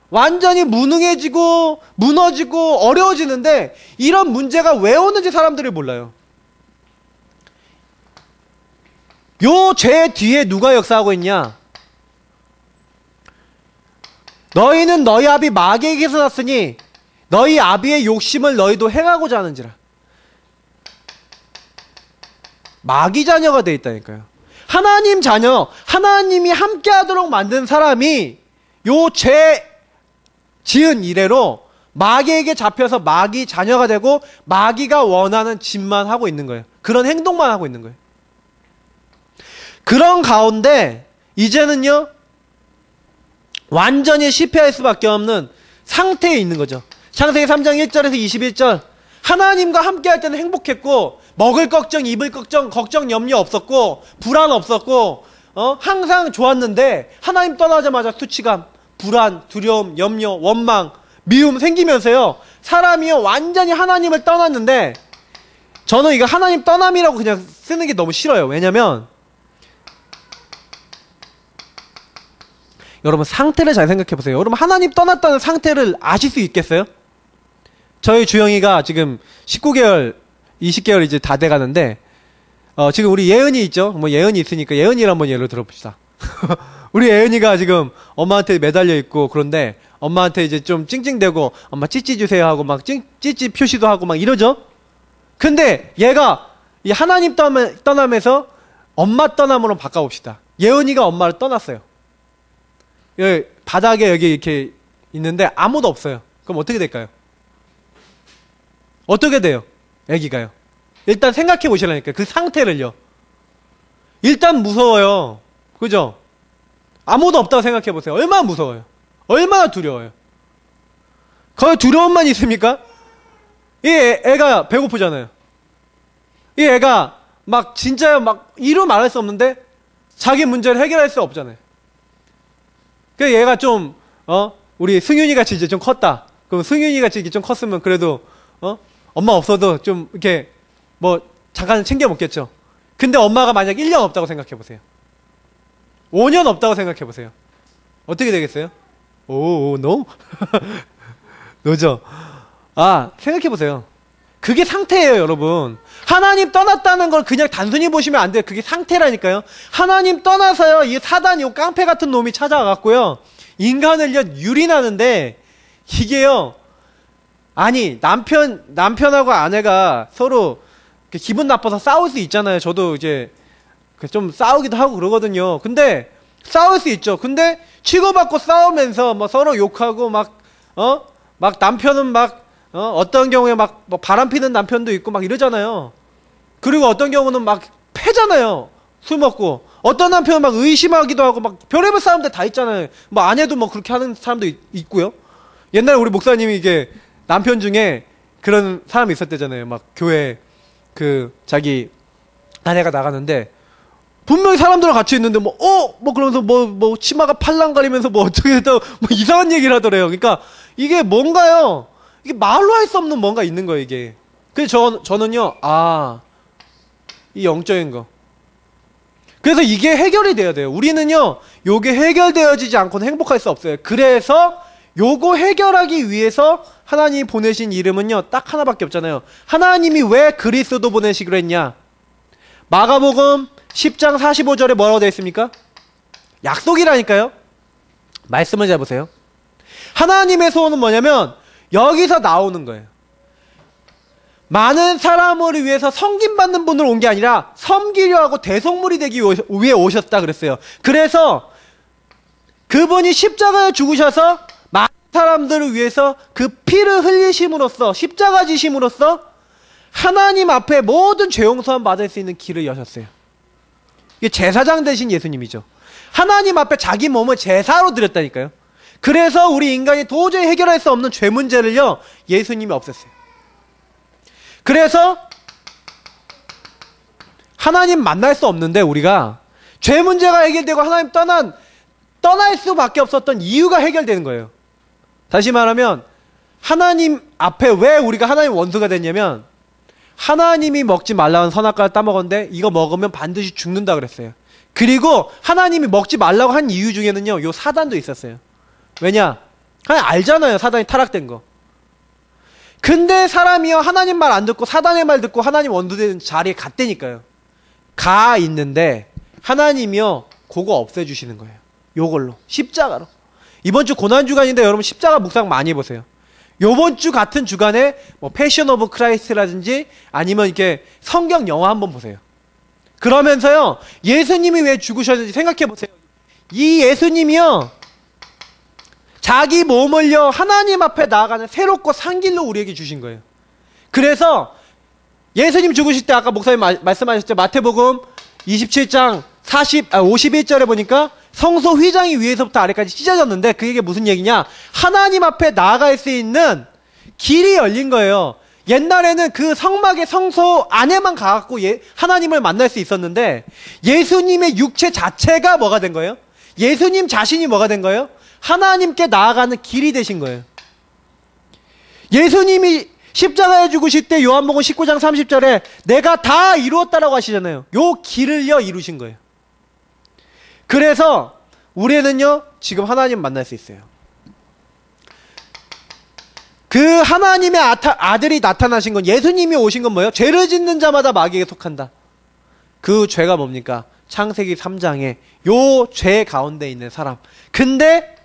Speaker 1: 완전히 무능해지고 무너지고 어려워지는데 이런 문제가 왜 오는지 사람들이 몰라요. 요 죄 뒤에 누가 역사하고 있냐? 너희는 너희 아비 마귀에게서 났으니 너희 아비의 욕심을 너희도 행하고자 하는지라. 마귀 자녀가 돼 있다니까요. 하나님 자녀, 하나님이 함께하도록 만든 사람이 요 죄 지은 이래로 마귀에게 잡혀서 마귀 자녀가 되고 마귀가 원하는 짓만 하고 있는 거예요. 그런 행동만 하고 있는 거예요. 그런 가운데 이제는요 완전히 실패할 수밖에 없는 상태에 있는 거죠. 창세기 3장 1절에서 21절 하나님과 함께 할 때는 행복했고 먹을 걱정, 입을 걱정 염려 없었고 불안 없었고 항상 좋았는데 하나님 떠나자마자 수치감, 불안, 두려움, 염려, 원망, 미움 생기면서요 사람이요 완전히 하나님을 떠났는데 저는 이거 하나님 떠남이라고 그냥 쓰는 게 너무 싫어요. 왜냐면 여러분 상태를 잘 생각해 보세요. 여러분 하나님 떠났다는 상태를 아실 수 있겠어요? 저희 주영이가 지금 19개월, 20개월 이제 다 돼가는데 지금 우리 예은이 있죠? 뭐 예은이 있으니까 예은이를 한번 예를 들어봅시다. 우리 예은이가 지금 엄마한테 매달려 있고 그런데 엄마한테 이제 좀 찡찡대고 엄마 찌찌 주세요 하고 막 찌찌 표시도 하고 막 이러죠? 근데 얘가 이 하나님 떠나면서 엄마 떠남으로 바꿔봅시다. 예은이가 엄마를 떠났어요. 여기 바닥에 여기 이렇게 있는데 아무도 없어요. 그럼 어떻게 될까요? 어떻게 돼요? 애기가요. 일단 생각해 보시라니까 그 상태를요. 일단 무서워요. 그죠? 아무도 없다고 생각해 보세요. 얼마나 무서워요. 얼마나 두려워요. 거기 두려움만 있습니까? 이 애가 배고프잖아요. 이 애가 막 진짜 막 이루 말할 수 없는데 자기 문제를 해결할 수 없잖아요. 그래서 얘가 좀 우리 승윤이 같이 이제 좀 컸다. 그럼 승윤이 같이 좀 컸으면 그래도 엄마 없어도 좀 이렇게 뭐 잠깐 챙겨 먹겠죠. 근데 엄마가 만약 1년 없다고 생각해 보세요. 5년 없다고 생각해 보세요. 어떻게 되겠어요? 오, no? 노죠? 아, 생각해 보세요. 그게 상태예요, 여러분. 하나님 떠났다는 걸 그냥 단순히 보시면 안 돼요. 그게 상태라니까요. 하나님 떠나서요, 이 사단, 이 깡패 같은 놈이 찾아와갖고요, 인간을요, 유린하는데, 이게요, 아니, 남편하고 아내가 서로 기분 나빠서 싸울 수 있잖아요. 저도 이제 좀 싸우기도 하고 그러거든요. 근데 싸울 수 있죠. 근데 치고받고 싸우면서 뭐 서로 욕하고 막 남편은 막 어떤 경우에 막 뭐 바람 피는 남편도 있고 막 이러잖아요. 그리고 어떤 경우는 막 패잖아요. 술 먹고. 어떤 남편은 막 의심하기도 하고 막 별의별 사람들 다 있잖아요. 뭐 아내도 뭐 그렇게 하는 사람도 있고요. 옛날에 우리 목사님이 이게 남편 중에 그런 사람이 있었대잖아요. 막 교회 자기 아내가 나가는데 분명히 사람들랑 같이 있는데 뭐 그러면서 뭐 치마가 팔랑거리면서 뭐 어떻게 했다 뭐 이상한 얘기를 하더래요. 그러니까 이게 뭔가요? 이게 말로 할 수 없는 뭔가 있는 거예요, 이게. 그래서 저는요, 이 영적인 거. 그래서 이게 해결이 돼야 돼요. 우리는요, 요게 해결되어지지 않고는 행복할 수 없어요. 그래서 요거 해결하기 위해서 하나님이 보내신 이름은요, 딱 하나밖에 없잖아요. 하나님이 왜 그리스도 보내시기로 했냐? 마가복음 10장 45절에 뭐라고 되어 있습니까? 약속이라니까요. 말씀을 잘 보세요. 하나님의 소원은 뭐냐면 여기서 나오는 거예요. 많은 사람을 위해서 섬김받는 분으로 온 게 아니라 섬기려 하고 대속물이 되기 위해 오셨다 그랬어요. 그래서 그분이 십자가에 죽으셔서 많은 사람들을 위해서 그 피를 흘리심으로써, 십자가 지심으로써 하나님 앞에 모든 죄 용서함 받을 수 있는 길을 여셨어요. 이게 제사장 되신 예수님이죠. 하나님 앞에 자기 몸을 제사로 드렸다니까요. 그래서 우리 인간이 도저히 해결할 수 없는 죄 문제를요, 예수님이 없앴어요. 그래서 하나님 만날 수 없는데 우리가 죄 문제가 해결되고 하나님 떠날 수밖에 없었던 이유가 해결되는 거예요. 다시 말하면 하나님 앞에 왜 우리가 하나님 원수가 됐냐면 하나님이 먹지 말라는 선악과를 따먹었는데 이거 먹으면 반드시 죽는다 그랬어요. 그리고 하나님이 먹지 말라고 한 이유 중에는요, 요 사단도 있었어요. 왜냐? 하나님 알잖아요, 사단이 타락된 거. 근데 사람이요, 하나님 말 안 듣고 사단의 말 듣고 하나님 원수되는 자리에 갔다니까요. 가 있는데 하나님이요, 그거 없애주시는 거예요. 요걸로, 십자가로. 이번 주 고난주간인데 여러분 십자가 묵상 많이 해보세요. 요번 주 같은 주간에 뭐 패션 오브 크라이스트라든지 아니면 이렇게 성경 영화 한번 보세요. 그러면서요, 예수님이 왜 죽으셨는지 생각해 보세요. 이 예수님이요, 자기 몸을요, 하나님 앞에 나아가는 새롭고 산 길로 우리에게 주신 거예요. 그래서 예수님 죽으실 때 아까 목사님 말씀하셨죠. 마태복음 27장 51절에 보니까 성소 휘장이 위에서부터 아래까지 찢어졌는데 그게 무슨 얘기냐? 하나님 앞에 나아갈 수 있는 길이 열린 거예요. 옛날에는 그 성막의 성소 안에만 가갖고 하나님을 만날 수 있었는데 예수님의 육체 자체가 뭐가 된 거예요? 예수님 자신이 뭐가 된 거예요? 하나님께 나아가는 길이 되신 거예요. 예수님이 십자가에 죽으실 때 요한복음 19장 30절에 내가 다 이루었다라고 하시잖아요. 요 길을요, 이루신 거예요. 그래서 우리는요, 지금 하나님 만날 수 있어요. 그 하나님의 아들이 나타나신 건, 예수님이 오신 건 뭐예요? 죄를 짓는 자마다 마귀에게 속한다. 그 죄가 뭡니까? 창세기 3장에 요 죄 가운데 있는 사람. 근데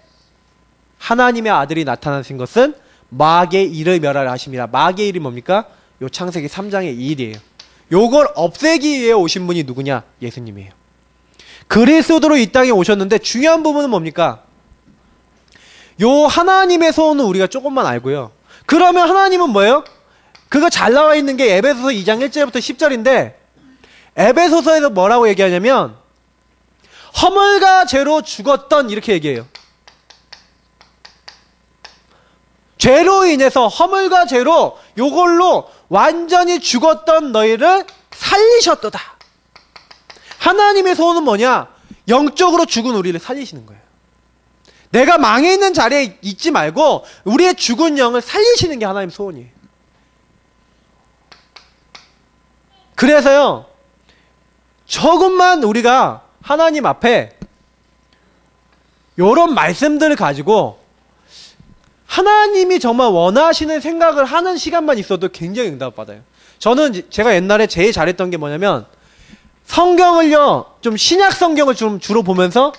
Speaker 1: 하나님의 아들이 나타나신 것은 마귀의 일을 멸하려 하심이라. 마귀의 일이 뭡니까? 요 창세기 3장의 이 일이에요. 요걸 없애기 위해 오신 분이 누구냐? 예수님이에요. 그리스도로 이 땅에 오셨는데 중요한 부분은 뭡니까? 요 하나님의 소원은 우리가 조금만 알고요. 그러면 하나님은 뭐예요? 그거 잘 나와 있는 게 에베소서 2장 1절부터 10절인데 에베소서에서 뭐라고 얘기하냐면 허물과 죄로 죽었던, 이렇게 얘기해요. 죄로 인해서, 허물과 죄로 요걸로 완전히 죽었던 너희를 살리셨도다. 하나님의 소원은 뭐냐? 영적으로 죽은 우리를 살리시는 거예요. 내가 망해 있는 자리에 있지 말고 우리의 죽은 영을 살리시는 게 하나님의 소원이에요. 그래서요, 조금만 우리가 하나님 앞에 요런 말씀들을 가지고 하나님이 정말 원하시는 생각을 하는 시간만 있어도 굉장히 응답받아요. 저는 제가 옛날에 제일 잘했던 게 뭐냐면 성경을요, 좀 신약 성경을 좀 주로 보면서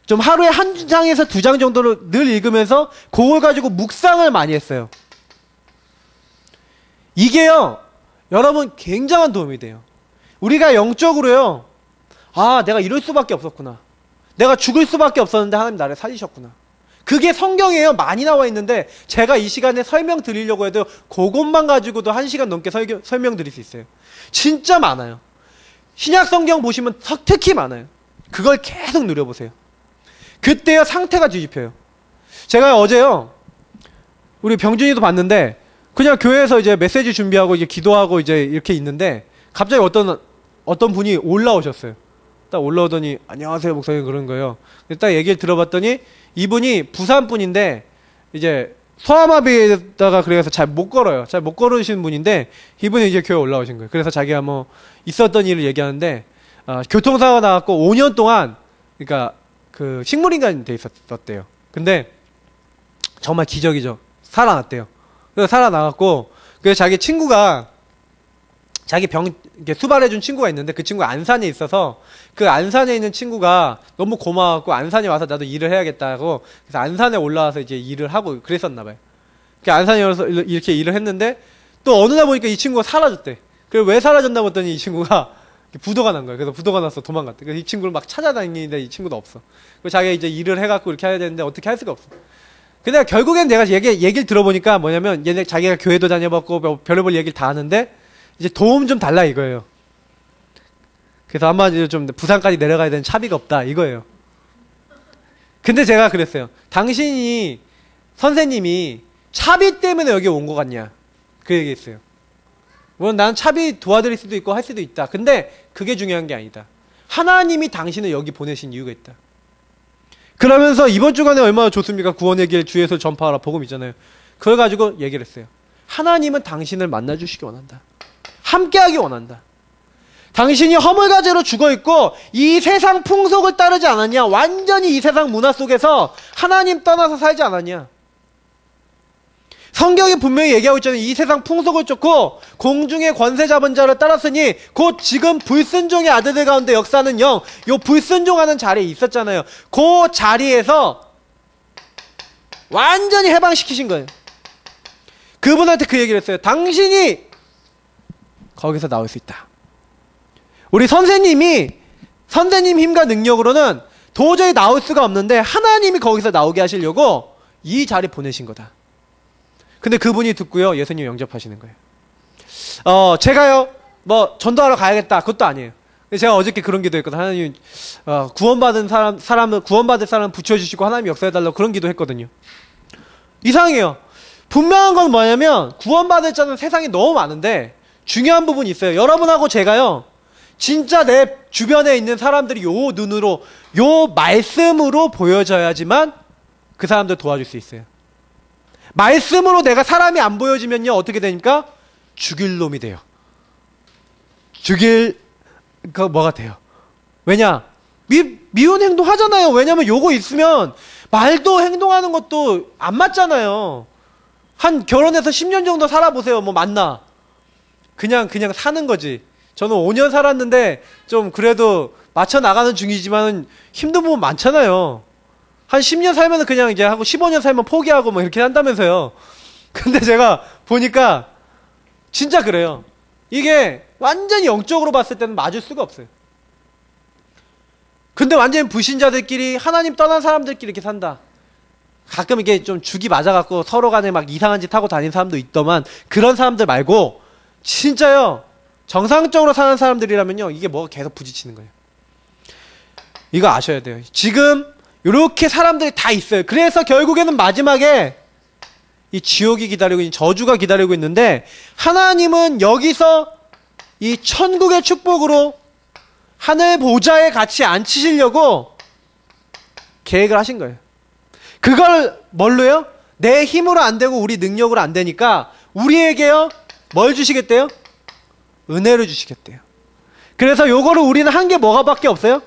Speaker 1: 좀 하루에 한 장에서 두 장 정도를 늘 읽으면서 그걸 가지고 묵상을 많이 했어요. 이게요, 여러분 굉장한 도움이 돼요. 우리가 영적으로요, 내가 이럴 수밖에 없었구나. 내가 죽을 수밖에 없었는데 하나님 나를 살리셨구나. 그게 성경에요. 많이 나와 있는데 제가 이 시간에 설명드리려고 해도 그것만 가지고도 1시간 넘게 설명드릴 수 있어요. 진짜 많아요. 신약 성경 보시면 특히 많아요. 그걸 계속 누려보세요. 그때요, 상태가 뒤집혀요. 제가 어제요, 우리 병준이도 봤는데 그냥 교회에서 이제 메시지 준비하고 이제 기도하고 이제 이렇게 있는데 갑자기 어떤 분이 올라오셨어요. 딱 올라오더니 안녕하세요 목사님 그런 거예요. 딱 얘기를 들어봤더니 이분이 부산 분인데 이제 소아마비에다가 그래서 잘 못 걸어요. 잘 못 걸으시는 분인데 이분이 이제 교회 올라오신 거예요. 그래서 자기가 뭐 있었던 일을 얘기하는데 교통사고가 나갖고 5년 동안 그러니까 그 식물인간이 돼 있었대요. 근데 정말 기적이죠. 살아났대요. 그래서 살아나갖고 그래서 자기 친구가 자기 병 이렇게 수발해준 친구가 있는데 그 친구가 안산에 있어서 그 안산에 있는 친구가 너무 고마웠고 안산에 와서 나도 일을 해야겠다고 그래서 안산에 올라와서 이제 일을 하고 그랬었나 봐요. 그 안산에 와서 이렇게 일을 했는데 또 어느 날 보니까 이 친구가 사라졌대. 그래서 왜 사라졌나 봤더니 이 친구가 부도가 난 거예요. 그래서 부도가 나서 도망갔대. 그래서 이 친구를 막 찾아다니는데 이 친구도 없어. 그리고 자기가 이제 일을 해갖고 이렇게 해야 되는데 어떻게 할 수가 없어. 근데 결국엔 내가 얘기를 들어보니까 뭐냐면 얘네 자기가 교회도 다녀봤고 별의별 얘기를 다 하는데 이제 도움 좀 달라 이거예요. 그래서 한마디로 좀 부산까지 내려가야 되는 차비가 없다 이거예요. 근데 제가 그랬어요. 당신이 선생님이 차비 때문에 여기 온 것 같냐 그 얘기했어요. 물론 나는 차비 도와드릴 수도 있고 할 수도 있다. 근데 그게 중요한 게 아니다. 하나님이 당신을 여기 보내신 이유가 있다. 그러면서 이번 주간에 얼마나 좋습니까? 구원의 길 주에서 전파하라 복음 있잖아요. 그걸 가지고 얘기를 했어요. 하나님은 당신을 만나주시기 원한다. 함께하기 원한다. 당신이 허물과제로 죽어있고 이 세상 풍속을 따르지 않았냐? 완전히 이 세상 문화 속에서 하나님 떠나서 살지 않았냐? 성경이 분명히 얘기하고 있잖아요. 이 세상 풍속을 쫓고 공중의 권세 잡은 자를 따랐으니 곧 지금 불순종의 아들들 가운데 역사하는 영, 요 불순종하는 자리에 있었잖아요. 그 자리에서 완전히 해방시키신 거예요. 그분한테 그 얘기를 했어요. 당신이 거기서 나올 수 있다. 우리 선생님 힘과 능력으로는 도저히 나올 수가 없는데 하나님이 거기서 나오게 하시려고 이 자리 보내신 거다. 근데 그분이 듣고요 예수님 영접하시는 거예요. 제가요 뭐 전도하러 가야겠다 그것도 아니에요. 제가 어저께 그런 기도했거든요. 하나님 구원받은 사람을 구원받을 사람 붙여주시고 하나님 역사해달라고 그런 기도했거든요. 이상해요. 분명한 건 뭐냐면 구원받을 자는 세상에 너무 많은데 중요한 부분이 있어요. 여러분하고 제가요 진짜 내 주변에 있는 사람들이 요 눈으로 요 말씀으로 보여져야지만 그 사람들 도와줄 수 있어요. 말씀으로 내가 사람이 안 보여지면요 어떻게 되니까 죽일 놈이 돼요. 뭐가 돼요. 왜냐 미운 행동 하잖아요. 왜냐면 요거 있으면 말도 행동하는 것도 안 맞잖아요. 한 결혼해서 10년 정도 살아보세요. 뭐 맞나? 그냥 사는 거지. 저는 5년 살았는데 좀 그래도 맞춰 나가는 중이지만 힘든 부분 많잖아요. 한 10년 살면 그냥 이제 하고 15년 살면 포기하고 뭐 이렇게 한다면서요. 근데 제가 보니까 진짜 그래요. 이게 완전히 영적으로 봤을 때는 맞을 수가 없어요. 근데 완전히 불신자들끼리 하나님 떠난 사람들끼리 이렇게 산다. 가끔 이게 좀 죽이 맞아갖고 서로 간에 막 이상한 짓 하고 다니는 사람도 있더만 그런 사람들 말고 진짜요 정상적으로 사는 사람들이라면요 이게 뭐가 계속 부딪히는 거예요. 이거 아셔야 돼요. 지금 이렇게 사람들이 다 있어요. 그래서 결국에는 마지막에 이 지옥이 기다리고 있는 저주가 기다리고 있는데 하나님은 여기서 이 천국의 축복으로 하늘 보좌에 같이 앉히시려고 계획을 하신 거예요. 그걸 뭘로요? 내 힘으로 안 되고 우리 능력으로 안 되니까 우리에게요 뭘 주시겠대요? 은혜를 주시겠대요. 그래서 요거를 우리는 한 게 뭐가밖에 없어요?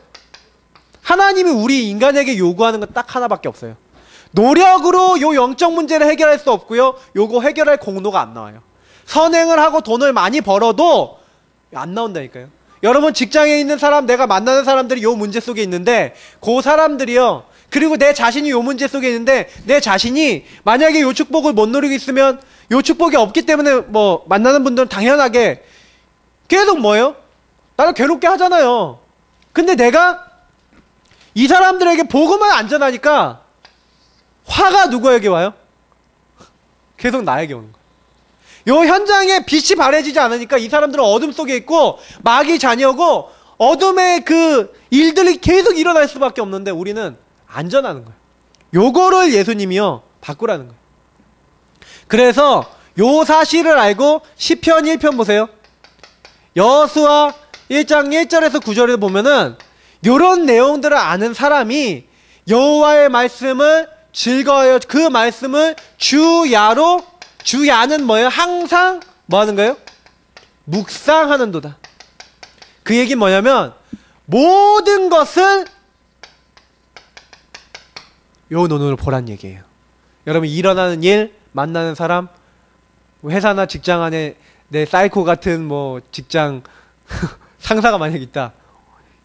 Speaker 1: 하나님이 우리 인간에게 요구하는 건 딱 하나밖에 없어요. 노력으로 요 영적 문제를 해결할 수 없고요 요거 해결할 공로가 안 나와요. 선행을 하고 돈을 많이 벌어도 안 나온다니까요. 여러분 직장에 있는 사람 내가 만나는 사람들이 요 문제 속에 있는데 그 사람들이요 그리고 내 자신이 요 문제 속에 있는데 내 자신이 만약에 요 축복을 못 누리고 있으면 요 축복이 없기 때문에 뭐 만나는 분들은 당연하게 계속 뭐예요? 나를 괴롭게 하잖아요. 근데 내가 이 사람들에게 복음을 안 전하니까 화가 누구에게 와요? 계속 나에게 오는 거예요. 요 현장에 빛이 발해지지 않으니까 이 사람들은 어둠 속에 있고 마귀 자녀고 어둠의 그 일들이 계속 일어날 수밖에 없는데 우리는 안전하는 거예요. 요거를 예수님이요 바꾸라는 거예요. 그래서 요 사실을 알고 시편 1편 보세요. 여호수아 1장 1절에서 9절을 보면은 요런 내용들을 아는 사람이 여호와의 말씀을 즐거워요. 그 말씀을 주야로, 주야는 뭐예요? 항상 뭐 하는 거예요? 묵상하는도다. 그 얘기는 뭐냐면 모든 것을 요 눈으로 보란 얘기예요. 여러분, 일어나는 일, 만나는 사람, 회사나 직장 안에 내 사이코 같은 뭐 직장 상사가 만약 있다.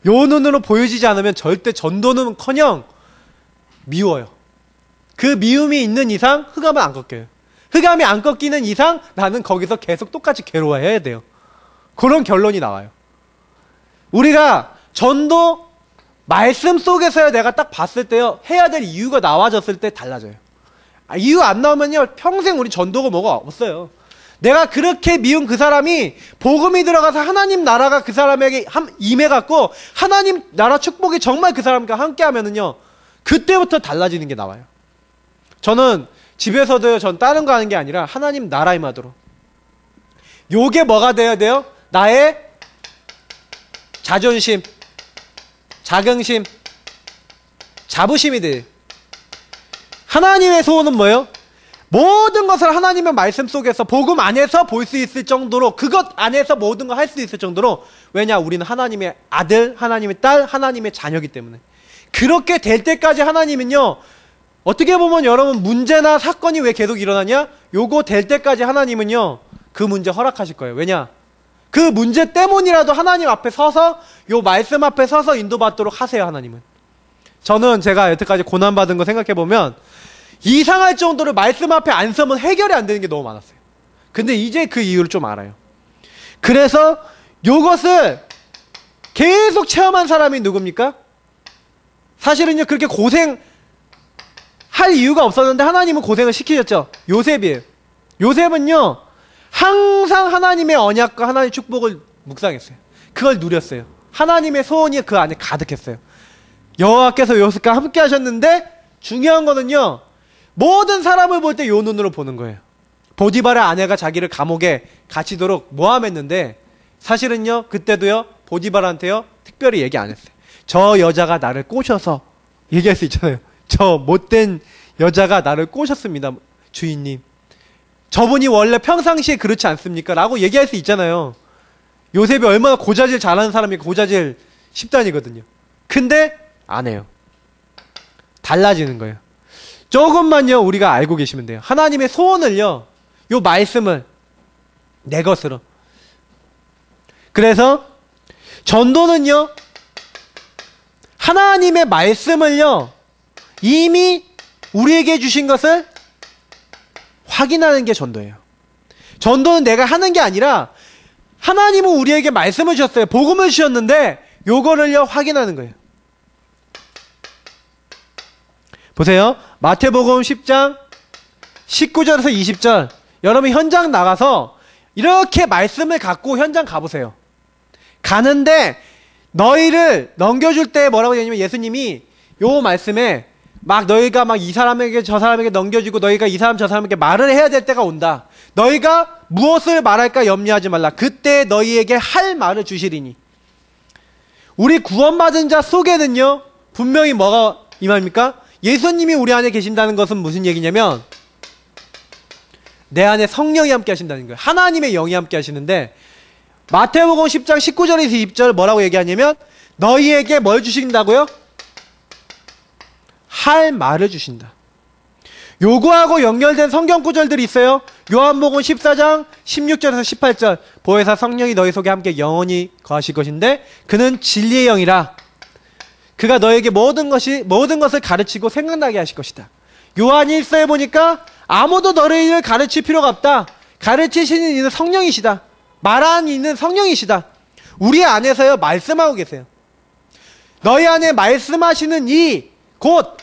Speaker 1: 요 눈으로 보여지지 않으면 절대 전도는커녕 미워요. 그 미움이 있는 이상 흑암은 안 꺾여요. 흑암이 안 꺾이는 이상 나는 거기서 계속 똑같이 괴로워해야 돼요. 그런 결론이 나와요. 우리가 전도 말씀 속에서야 내가 딱 봤을 때요, 해야 될 이유가 나와졌을 때 달라져요. 이유 안 나오면요 평생 우리 전도가 뭐가 없어요. 내가 그렇게 미운 그 사람이 복음이 들어가서 하나님 나라가 그 사람에게 임해갖고 하나님 나라 축복이 정말 그 사람과 함께 하면은요 그때부터 달라지는 게 나와요. 저는 집에서도요, 전 다른 거 하는 게 아니라 하나님 나라 임하도록. 요게 뭐가 돼야 돼요? 나의 자존심, 자긍심, 자부심이 돼요. 하나님의 소원은 뭐예요? 모든 것을 하나님의 말씀 속에서 복음 안에서 볼 수 있을 정도로, 그것 안에서 모든 걸 할 수 있을 정도로. 왜냐? 우리는 하나님의 아들, 하나님의 딸, 하나님의 자녀이기 때문에. 그렇게 될 때까지 하나님은요, 어떻게 보면 여러분 문제나 사건이 왜 계속 일어나냐? 요거 될 때까지 하나님은요 그 문제 허락하실 거예요. 왜냐? 그 문제 때문이라도 하나님 앞에 서서, 요 말씀 앞에 서서 인도받도록 하세요. 하나님은. 저는 제가 여태까지 고난받은 거 생각해보면 이상할 정도로 말씀 앞에 안 서면 해결이 안 되는 게 너무 많았어요. 근데 이제 그 이유를 좀 알아요. 그래서 요것을 계속 체험한 사람이 누굽니까? 사실은요 그렇게 고생할 이유가 없었는데 하나님은 고생을 시키셨죠. 요셉이에요. 요셉은요 항상 하나님의 언약과 하나님의 축복을 묵상했어요. 그걸 누렸어요. 하나님의 소원이 그 안에 가득했어요. 여호와께서 요셉과 함께 하셨는데 중요한 거는요 모든 사람을 볼 때 요 눈으로 보는 거예요. 보디발의 아내가 자기를 감옥에 갇히도록 모함했는데 사실은요 그때도요 보디발한테요 특별히 얘기 안 했어요. 저 여자가 나를 꼬셔서, 얘기할 수 있잖아요. 저 못된 여자가 나를 꼬셨습니다 주인님. 저분이 원래 평상시에 그렇지 않습니까? 라고 얘기할 수 있잖아요. 요셉이 얼마나 고자질 잘하는 사람이 고자질 10단이거든요. 근데 안 해요. 달라지는 거예요. 조금만요 우리가 알고 계시면 돼요. 하나님의 소원을요, 요 말씀을 내 것으로. 그래서 전도는요 하나님의 말씀을요 이미 우리에게 주신 것을 확인하는 게 전도예요. 전도는 내가 하는 게 아니라 하나님은 우리에게 말씀을 주셨어요. 복음을 주셨는데 요거를요 확인하는 거예요. 보세요. 마태복음 10장 19절에서 20절. 여러분 현장 나가서 이렇게 말씀을 갖고 현장 가보세요. 가는데 너희를 넘겨줄 때 뭐라고 되냐면 예수님이 요 말씀에 막 너희가 막 이 사람에게 저 사람에게 넘겨주고 너희가 이 사람 저 사람에게 말을 해야 될 때가 온다. 너희가 무엇을 말할까 염려하지 말라. 그때 너희에게 할 말을 주시리니. 우리 구원받은 자 속에는요 분명히 뭐가 임합니까? 예수님이 우리 안에 계신다는 것은 무슨 얘기냐면 내 안에 성령이 함께 하신다는 거예요. 하나님의 영이 함께 하시는데 마태복음 10장 19절에서 20절 뭐라고 얘기하냐면 너희에게 뭘 주신다고요? 할 말을 주신다. 요거하고 연결된 성경 구절들이 있어요. 요한복음 14장 16절에서 18절. 보혜사 성령이 너희 속에 함께 영원히 거하실 것인데 그는 진리의 영이라. 그가 너에게 모든 것을 가르치고 생각나게 하실 것이다. 요한 1서에 보니까 아무도 너희를 가르칠 필요가 없다. 가르치시는 이는 성령이시다. 말하는 이는 성령이시다. 우리 안에서요 말씀하고 계세요. 너희 안에 말씀하시는 이 곧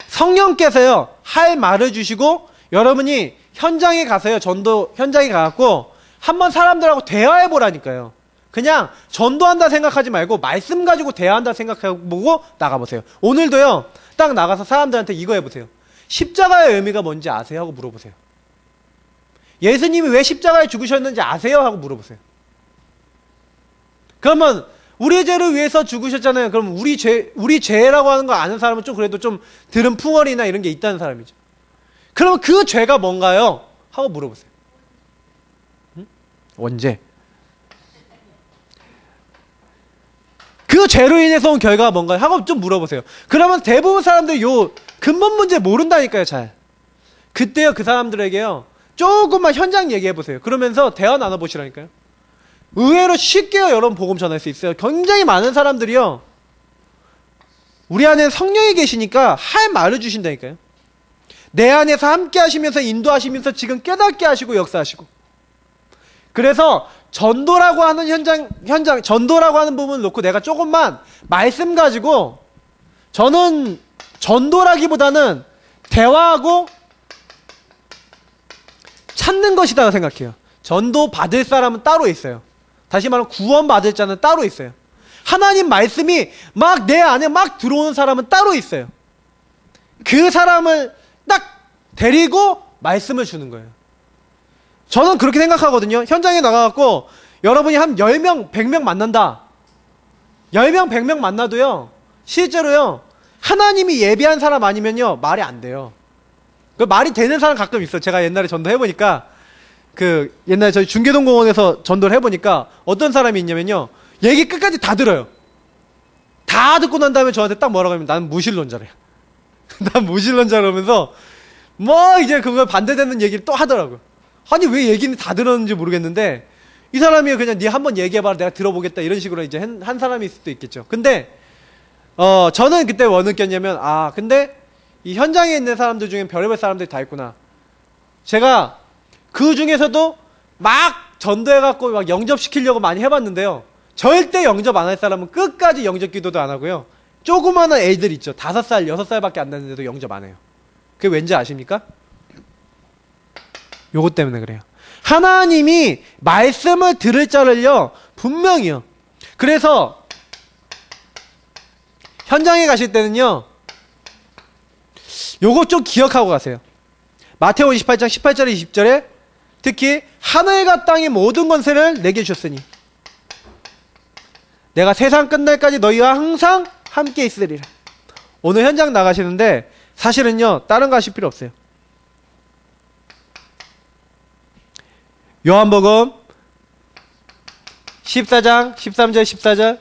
Speaker 1: 성령께서요 할 말을 주시고 여러분이 현장에 가서요 전도 현장에 가갖고 한번 사람들하고 대화해 보라니까요. 그냥 전도한다 생각하지 말고 말씀 가지고 대화한다 생각해보고 나가보세요. 오늘도요 딱 나가서 사람들한테 이거 해보세요. 십자가의 의미가 뭔지 아세요? 하고 물어보세요. 예수님이 왜 십자가에 죽으셨는지 아세요? 하고 물어보세요. 그러면 우리 죄를 위해서 죽으셨잖아요. 그럼 우리 죄라고 하는 거 아는 사람은 좀 그래도 좀 들은 풍월이나 이런 게 있다는 사람이죠. 그러면 그 죄가 뭔가요? 하고 물어보세요. 응? 언제? 그 죄로 인해서 온 결과가 뭔가요? 하고 좀 물어보세요. 그러면 대부분 사람들이 요 근본 문제 모른다니까요, 잘. 그때요, 그 사람들에게요, 조금만 현장 얘기해보세요. 그러면서 대화 나눠보시라니까요. 의외로 쉽게요, 여러분 복음 전할 수 있어요. 굉장히 많은 사람들이요, 우리 안에 성령이 계시니까 할 말을 주신다니까요. 내 안에서 함께 하시면서 인도하시면서 지금 깨닫게 하시고 역사하시고. 그래서 전도라고 하는 전도라고 하는 부분을 놓고 내가 조금만 말씀 가지고, 저는 전도라기보다는 대화하고 찾는 것이다 생각해요. 전도 받을 사람은 따로 있어요. 다시 말하면 구원 받을 자는 따로 있어요. 하나님 말씀이 막 내 안에 막 들어오는 사람은 따로 있어요. 그 사람을 딱 데리고 말씀을 주는 거예요. 저는 그렇게 생각하거든요. 현장에 나가갖고 여러분이 한 10명, 100명 만난다. 10명, 100명 만나도요, 실제로요, 하나님이 예비한 사람 아니면요, 말이 안 돼요. 그 말이 되는 사람 가끔 있어요. 제가 옛날에 전도해보니까, 옛날에 저희 중계동 공원에서 전도를 해보니까 어떤 사람이 있냐면요, 얘기 끝까지 다 들어요. 다 듣고 난 다음에 저한테 딱 뭐라고 하면, 나는 무신론자래. 난 무신론자라 그러면서 뭐 이제 그걸 반대되는 얘기를 또 하더라고요. 아니 왜 얘기는 다 들었는지 모르겠는데, 이 사람이 그냥 네 한번 얘기해봐라, 내가 들어보겠다, 이런 식으로 이제 한 사람일 수도 있겠죠. 근데 저는 그때 뭐 느꼈냐면, 근데 이 현장에 있는 사람들 중엔 별의별 사람들이 다 있구나. 제가 그 중에서도 막 전도해갖고 막 영접시키려고 많이 해봤는데요, 절대 영접 안 할 사람은 끝까지 영접 기도도 안 하고요, 조그마한 애들 있죠, 5살, 6살밖에 안 됐는데도 영접 안 해요. 그게 왠지 아십니까? 요것 때문에 그래요. 하나님이 말씀을 들을 자를요, 분명히요. 그래서 현장에 가실 때는요, 요거 좀 기억하고 가세요. 마태복음 28장 18절에 20절에 특히 하늘과 땅의 모든 권세를 내게 주셨으니 내가 세상 끝날까지 너희와 항상 함께 있으리라. 오늘 현장 나가시는데 사실은요, 다른 거 하실 필요 없어요. 요한복음 14장 13절 14절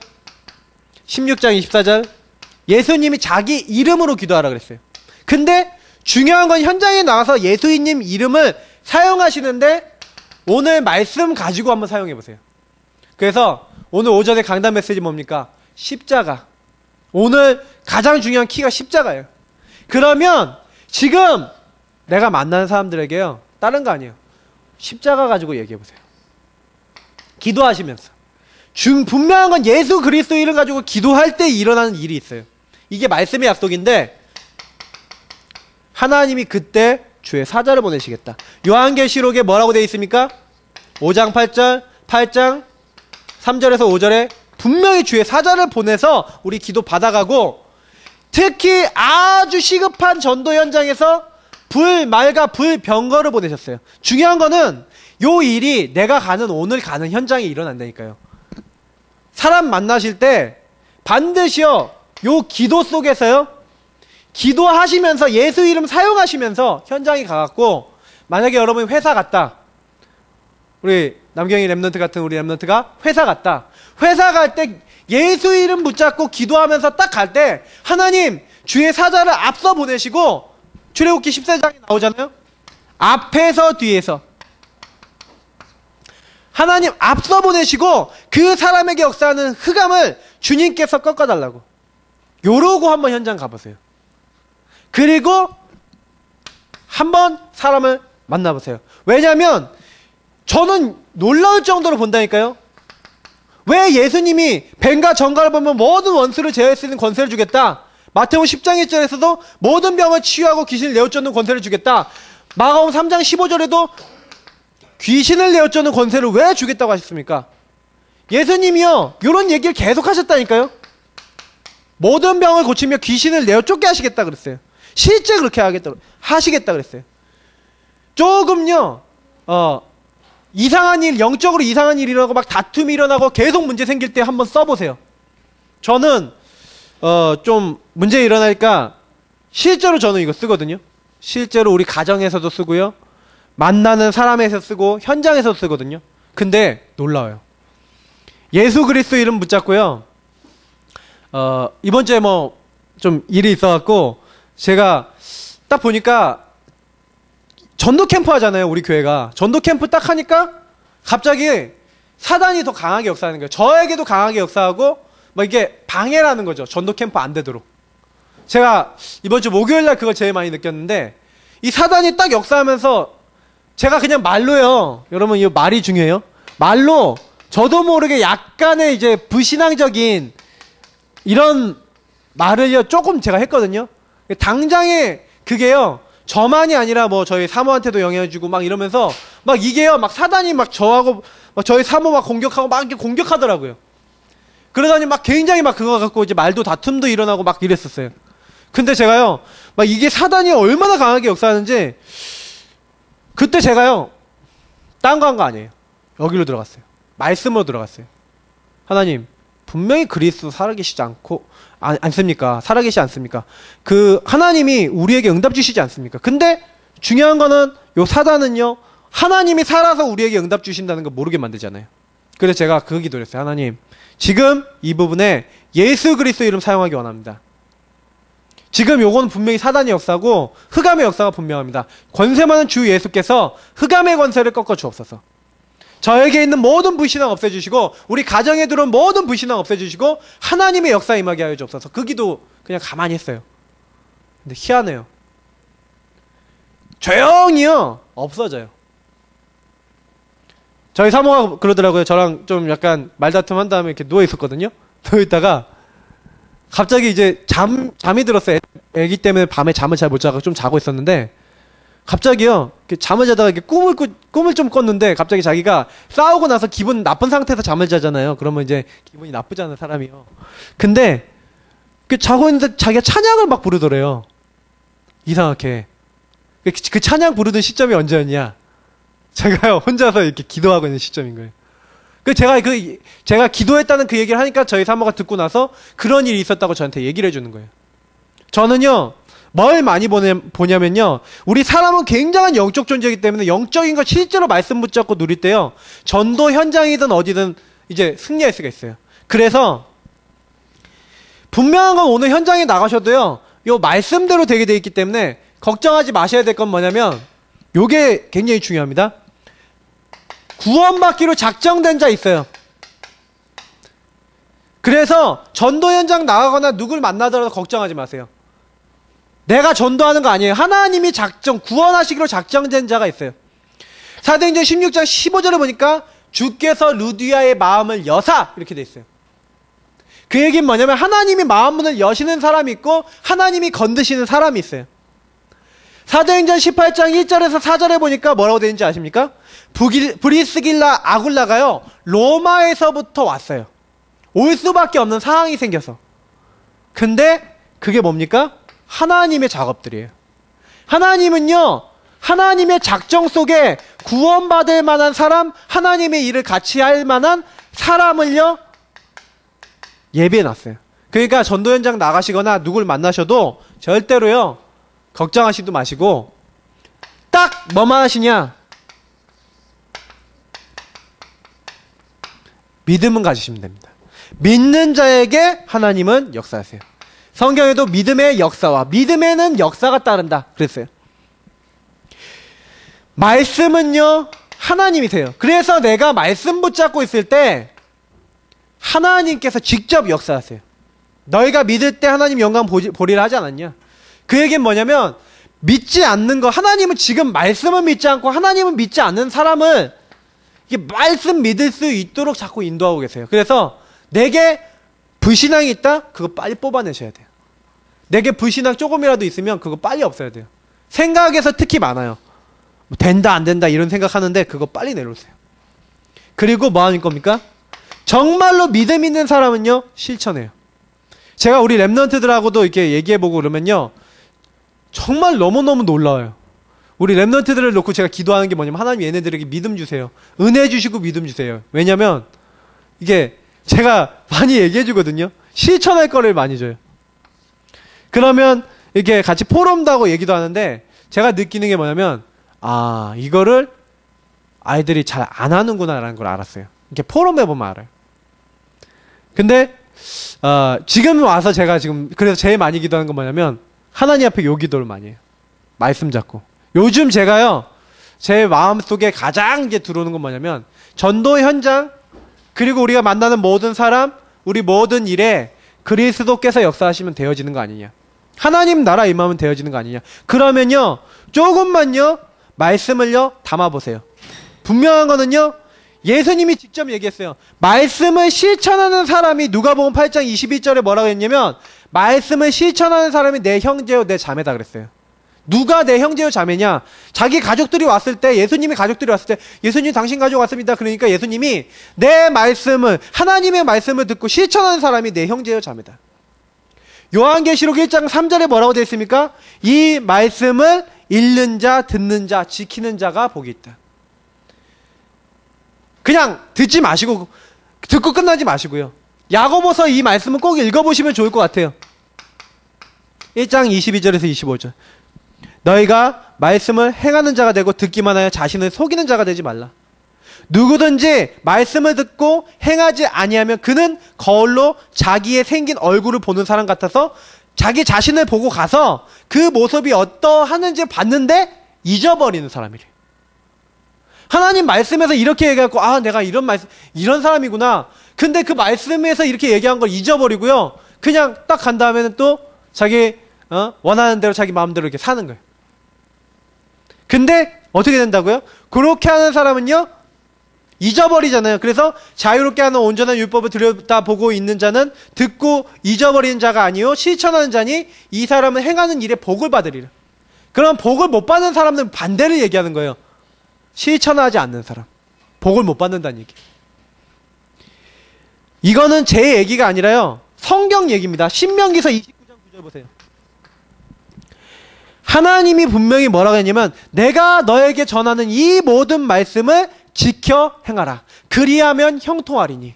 Speaker 1: 16장 24절 예수님이 자기 이름으로 기도하라 그랬어요. 근데 중요한 건 현장에 나가서 예수님 이름을 사용하시는데, 오늘 말씀 가지고 한번 사용해 보세요. 그래서 오늘 오전에 강단 메시지 뭡니까? 십자가. 오늘 가장 중요한 키가 십자가예요. 그러면 지금 내가 만나는 사람들에게요, 다른 거 아니에요, 십자가 가지고 얘기해 보세요. 기도하시면서. 분명한 건 예수 그리스도 이름 가지고 기도할 때 일어나는 일이 있어요. 이게 말씀의 약속인데, 하나님이 그때 주의 사자를 보내시겠다. 요한계시록에 뭐라고 되어 있습니까? 5장 8절, 8장 3절에서 5절에 분명히 주의 사자를 보내서 우리 기도 받아가고, 특히 아주 시급한 전도 현장에서 말과 병거를 보내셨어요. 중요한 거는 요 일이 내가 오늘 가는 현장에 일어난다니까요. 사람 만나실 때 반드시요, 요 기도 속에서요, 기도하시면서 예수 이름 사용하시면서 현장에 가갖고, 만약에 여러분이 회사 갔다, 우리 남경이 랩런트 같은 우리 랩런트가 회사 갔다. 회사 갈 때 예수 이름 붙잡고 기도하면서 딱 갈 때 하나님 주의 사자를 앞서 보내시고, 출애굽기 14장에 나오잖아요. 앞에서 뒤에서 하나님 앞서 보내시고 그 사람에게 역사하는 흑암을 주님께서 꺾어달라고, 요러고 한번 현장 가보세요. 그리고 한번 사람을 만나보세요. 왜냐하면 저는 놀라울 정도로 본다니까요. 왜 예수님이 뱀과 정갈을 보면 모든 원수를 제어할 수 있는 권세를 주겠다. 마태복음 10장 1절에서도 모든 병을 치유하고 귀신을 내어쫓는 권세를 주겠다. 마가복음 3장 15절에도 귀신을 내어쫓는 권세를 왜 주겠다고 하셨습니까? 예수님이요, 이런 얘기를 계속 하셨다니까요. 모든 병을 고치며 귀신을 내어쫓게 하시겠다 그랬어요. 실제 그렇게 하시겠다 그랬어요. 조금요, 이상한 일, 영적으로 이상한 일이 일어나고 막 다툼이 일어나고 계속 문제 생길 때 한번 써보세요. 저는 좀 문제 일어나니까 실제로 저는 이거 쓰거든요. 실제로 우리 가정에서도 쓰고요. 만나는 사람에서 쓰고 현장에서 쓰거든요. 근데 놀라워요. 예수 그리스도 이름 붙잡고요. 이번 주에 뭐 좀 일이 있어갖고 제가 딱 보니까 전도 캠프 하잖아요. 우리 교회가 전도 캠프 딱 하니까 갑자기 사단이 더 강하게 역사하는 거예요. 저에게도 강하게 역사하고 막 이게 방해라는 거죠. 전도 캠프 안 되도록. 제가 이번 주 목요일날 그걸 제일 많이 느꼈는데 이 사단이 딱 역사하면서 제가 그냥 말로요. 여러분 이 말이 중요해요. 말로 저도 모르게 약간의 이제 불신앙적인 이런 말을요 조금 제가 했거든요. 당장에 그게요 저만이 아니라 뭐 저희 사모한테도 영향을 주고 막 이러면서 막 이게요 막 사단이 막 저하고 막 저희 사모 막 공격하고 막 이렇게 공격하더라고요. 그러더니 막 굉장히 막 그거 갖고 이제 말도 다툼도 일어나고 막 이랬었어요. 근데 제가요 막 이게 사단이 얼마나 강하게 역사하는지 그때 제가요 딴 거 한 거 아니에요. 여기로 들어갔어요. 말씀으로 들어갔어요. 하나님 분명히 그리스도 살아계시지 않습니까? 살아계시지 않습니까? 그 하나님이 우리에게 응답 주시지 않습니까? 근데 중요한 거는 요 사단은요 하나님이 살아서 우리에게 응답 주신다는 거 모르게 만들잖아요. 그래서 제가 그 기도를 했어요. 하나님 지금 이 부분에 예수 그리스도 이름 사용하기 원합니다. 지금 요거는 분명히 사단의 역사고 흑암의 역사가 분명합니다. 권세 많은 주 예수께서 흑암의 권세를 꺾어 주옵소서. 저에게 있는 모든 불신앙 없애주시고 우리 가정에 들어온 모든 불신앙 없애주시고 하나님의 역사 임하게 하여 주옵소서. 그 기도 그냥 가만히 했어요. 근데 희한해요. 조용히요 없어져요. 저희 사모가 그러더라고요. 저랑 좀 약간 말다툼 한 다음에 이렇게 누워있었거든요. 누워있다가 갑자기 이제 잠이 들었어요. 애기 때문에 밤에 잠을 잘 못 자고 좀 자고 있었는데 갑자기요 잠을 자다가 이렇게 꿈을 좀 꿨는데 갑자기 자기가 싸우고 나서 기분 나쁜 상태에서 잠을 자잖아요. 그러면 이제 기분이 나쁘잖아요 사람이요. 근데 자고 있는데 자기가 찬양을 막 부르더래요. 이상하게. 그 찬양 부르던 시점이 언제였냐? 제가요 혼자서 이렇게 기도하고 있는 시점인 거예요. 제가 기도했다는 그 얘기를 하니까 저희 사모가 듣고 나서 그런 일이 있었다고 저한테 얘기를 해주는 거예요. 저는요 뭘 많이 보냐면요 우리 사람은 굉장한 영적 존재이기 때문에 영적인 걸 실제로 말씀 붙잡고 누릴 때요 전도 현장이든 어디든 이제 승리할 수가 있어요. 그래서 분명한 건 오늘 현장에 나가셔도요 요 말씀대로 되게 돼 있기 때문에 걱정하지 마셔야 될 건 뭐냐면 요게 굉장히 중요합니다. 구원받기로 작정된 자 있어요. 그래서 전도 현장 나가거나 누굴 만나더라도 걱정하지 마세요. 내가 전도하는 거 아니에요. 하나님이 구원하시기로 작정된 자가 있어요. 사도행전 16장 15절에 보니까 주께서 루디아의 마음을 여사 이렇게 돼 있어요. 그 얘기는 뭐냐면 하나님이 마음문을 여시는 사람이 있고 하나님이 건드시는 사람이 있어요. 사도행전 18장 1절에서 4절에 보니까 뭐라고 되는지 아십니까? 브리스길라 아굴라가요 로마에서부터 왔어요. 올 수밖에 없는 상황이 생겨서. 근데 그게 뭡니까? 하나님의 작업들이에요. 하나님은요 하나님의 작정 속에 구원받을 만한 사람, 하나님의 일을 같이 할 만한 사람을요 예비해놨어요. 그러니까 전도 현장 나가시거나 누굴 만나셔도 절대로요 걱정하시도 마시고 딱 뭐만 하시냐? 믿음은 가지시면 됩니다. 믿는 자에게 하나님은 역사하세요. 성경에도 믿음의 역사와 믿음에는 역사가 따른다 그랬어요. 말씀은요 하나님이세요. 그래서 내가 말씀 붙잡고 있을 때 하나님께서 직접 역사하세요. 너희가 믿을 때 하나님 영광 보리라 하지 않았냐? 그 얘기는 뭐냐면 믿지 않는 거, 하나님은 지금 말씀은 믿지 않고 하나님은 믿지 않는 사람을 이게 말씀 믿을 수 있도록 자꾸 인도하고 계세요. 그래서 내게 불신앙이 있다? 그거 빨리 뽑아내셔야 돼요. 내게 불신앙 조금이라도 있으면 그거 빨리 없애야 돼요. 생각에서 특히 많아요. 뭐 된다 안 된다 이런 생각하는데 그거 빨리 내놓으세요. 그리고 뭐 하는 겁니까? 정말로 믿음 있는 사람은요 실천해요. 제가 우리 랩런트들하고도 이렇게 얘기해보고 그러면요 정말 너무너무 놀라워요. 우리 랩런트들을 놓고 제가 기도하는 게 뭐냐면 하나님 얘네들에게 믿음 주세요. 은혜 주시고 믿음 주세요. 왜냐면 이게 제가 많이 얘기해 주거든요. 실천할 거를 많이 줘요. 그러면 이렇게 같이 포럼도 하고 얘기도 하는데 제가 느끼는 게 뭐냐면 아 이거를 아이들이 잘 안 하는구나라는 걸 알았어요. 이렇게 포럼에 보면 알아요. 근데 지금 와서 제가 지금 그래서 제일 많이 기도하는 건 뭐냐면 하나님 앞에 요 기도를 많이 해요. 말씀 잡고. 요즘 제가요 제 마음속에 가장 이제 들어오는 건 뭐냐면 전도 현장 그리고 우리가 만나는 모든 사람 우리 모든 일에 그리스도께서 역사하시면 되어지는 거 아니냐. 하나님 나라 임하면 되어지는 거 아니냐. 그러면요 조금만요 말씀을요 담아보세요. 분명한 거는요 예수님이 직접 얘기했어요. 말씀을 실천하는 사람이 누가복음 8장 22절에 뭐라고 했냐면 말씀을 실천하는 사람이 내 형제요 내 자매다 그랬어요. 누가 내 형제요 자매냐? 자기 가족들이 왔을 때 예수님의 가족들이 왔을 때 예수님 당신 가족 왔습니다. 그러니까 예수님이 내 말씀을 하나님의 말씀을 듣고 실천하는 사람이 내 형제요 자매다. 요한계시록 1장 3절에 뭐라고 되어 있습니까? 이 말씀을 읽는 자 듣는 자 지키는 자가 복이 있다. 그냥 듣지 마시고 듣고 끝나지 마시고요. 야고보서 이 말씀은 꼭 읽어보시면 좋을 것 같아요. 1장 22절에서 25절. 너희가 말씀을 행하는 자가 되고 듣기만 하여 자신을 속이는 자가 되지 말라. 누구든지 말씀을 듣고 행하지 아니하면 그는 거울로 자기의 생긴 얼굴을 보는 사람 같아서 자기 자신을 보고 가서 그 모습이 어떠하는지 봤는데 잊어버리는 사람이래. 하나님 말씀에서 이렇게 얘기하고 아 내가 이런 사람이구나. 근데 그 말씀에서 이렇게 얘기한 걸 잊어버리고요. 그냥 딱 간 다음에는 또 자기 원하는 대로 자기 마음대로 이렇게 사는 거예요. 근데 어떻게 된다고요? 그렇게 하는 사람은요 잊어버리잖아요. 그래서 자유롭게 하는 온전한 율법을 들여다보고 있는 자는 듣고 잊어버리는 자가 아니요 실천하는 자니 이 사람은 행하는 일에 복을 받으리라. 그럼 복을 못 받는 사람들은 반대를 얘기하는 거예요. 실천하지 않는 사람 복을 못 받는다는 얘기. 이거는 제 얘기가 아니라요 성경 얘기입니다. 신명기서 29장 9절 보세요. 하나님이 분명히 뭐라고 했냐면 내가 너에게 전하는 이 모든 말씀을 지켜 행하라. 그리하면 형통하리니.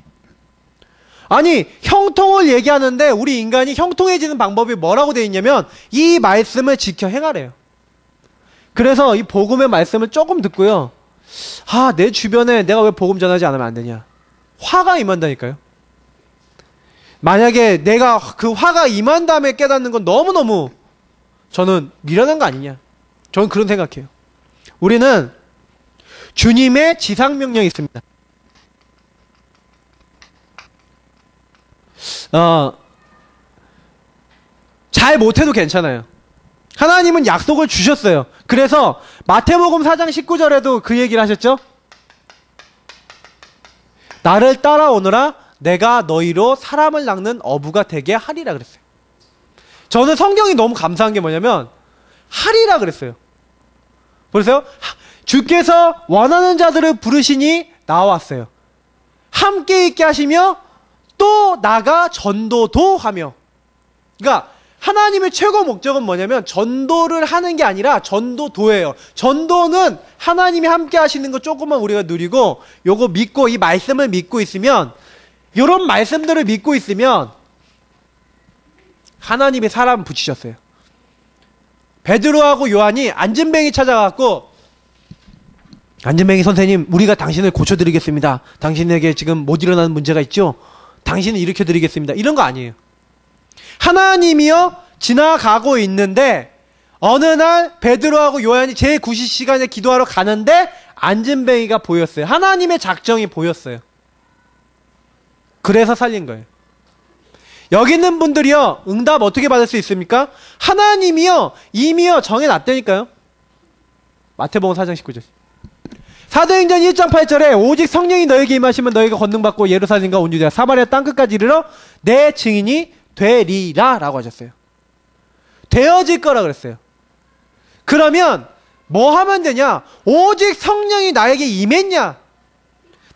Speaker 1: 아니 형통을 얘기하는데 우리 인간이 형통해지는 방법이 뭐라고 되어 있냐면 이 말씀을 지켜 행하래요. 그래서 이 복음의 말씀을 조금 듣고요. 아, 내 주변에 내가 왜 복음 전하지 않으면 안 되냐. 화가 임한다니까요. 만약에 내가 그 화가 임한 다음에 깨닫는 건 너무너무 저는 미련한 거 아니냐. 저는 그런 생각해요. 우리는 주님의 지상명령이 있습니다. 잘 못해도 괜찮아요. 하나님은 약속을 주셨어요. 그래서 마태복음 4장 19절에도 그 얘기를 하셨죠. 나를 따라오너라 내가 너희로 사람을 낚는 어부가 되게 하리라 그랬어요. 저는 성경이 너무 감사한 게 뭐냐면 하리라 그랬어요. 보세요. 주께서 원하는 자들을 부르시니 나왔어요. 함께 있게 하시며 또 나가 전도도 하며. 그러니까 하나님의 최고 목적은 뭐냐면 전도를 하는 게 아니라 전도도예요. 전도는 하나님이 함께 하시는 거 조금만 우리가 누리고 요거 믿고 이 말씀을 믿고 있으면 요런 말씀들을 믿고 있으면 하나님이 사람 붙이셨어요. 베드로하고 요한이 안진뱅이 찾아가고 안진뱅이 선생님 우리가 당신을 고쳐드리겠습니다. 당신에게 지금 못 일어나는 문제가 있죠? 당신을 일으켜드리겠습니다. 이런 거 아니에요. 하나님이요 지나가고 있는데 어느 날 베드로하고 요한이 제9시 시간에 기도하러 가는데 안진뱅이가 보였어요. 하나님의 작정이 보였어요. 그래서 살린 거예요. 여기 있는 분들이요 응답 어떻게 받을 수 있습니까? 하나님이요 이미요 정해놨다니까요. 마태복음 4장 19절. 사도행전 1장 8절에 오직 성령이 너에게 임하시면 너희가 권능받고 예루살렘과 온 유대와 사마리아 땅끝까지 이르러 내 증인이 되리라 라고 하셨어요. 되어질 거라 그랬어요. 그러면 뭐 하면 되냐? 오직 성령이 나에게 임했냐?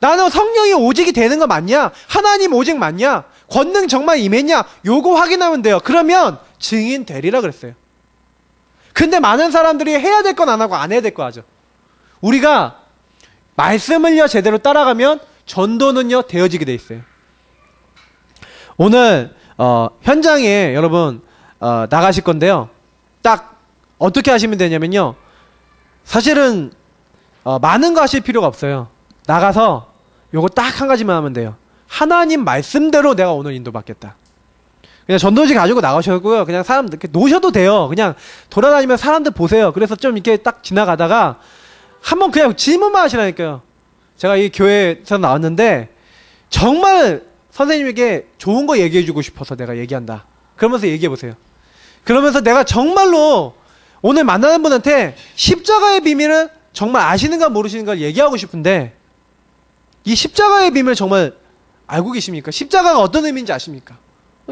Speaker 1: 나는 성령이 오직이 되는 거 맞냐? 하나님 오직 맞냐? 권능 정말 임했냐? 요거 확인하면 돼요. 그러면 증인 되리라 그랬어요. 근데 많은 사람들이 해야 될 건 안 하고 안 해야 될 거 하죠. 우리가 말씀을요 제대로 따라가면 전도는요 되어지게 돼 있어요. 오늘 현장에 여러분 나가실 건데요. 딱 어떻게 하시면 되냐면요. 사실은 많은 거 하실 필요가 없어요. 나가서 요거 딱 한 가지만 하면 돼요. 하나님 말씀대로 내가 오늘 인도받겠다. 그냥 전도지 가지고 나가셨고요. 그냥 사람 이렇게 놓으셔도 돼요. 그냥 돌아다니면 사람들 보세요. 그래서 좀 이렇게 딱 지나가다가 한번 그냥 질문만 하시라니까요. 제가 이 교회에서 나왔는데 정말 선생님에게 좋은 거 얘기해주고 싶어서 내가 얘기한다. 그러면서 얘기해보세요. 그러면서 내가 정말로 오늘 만나는 분한테 십자가의 비밀을 정말 아시는가 모르시는가 얘기하고 싶은데 이 십자가의 비밀을 정말 알고 계십니까? 십자가가 어떤 의미인지 아십니까?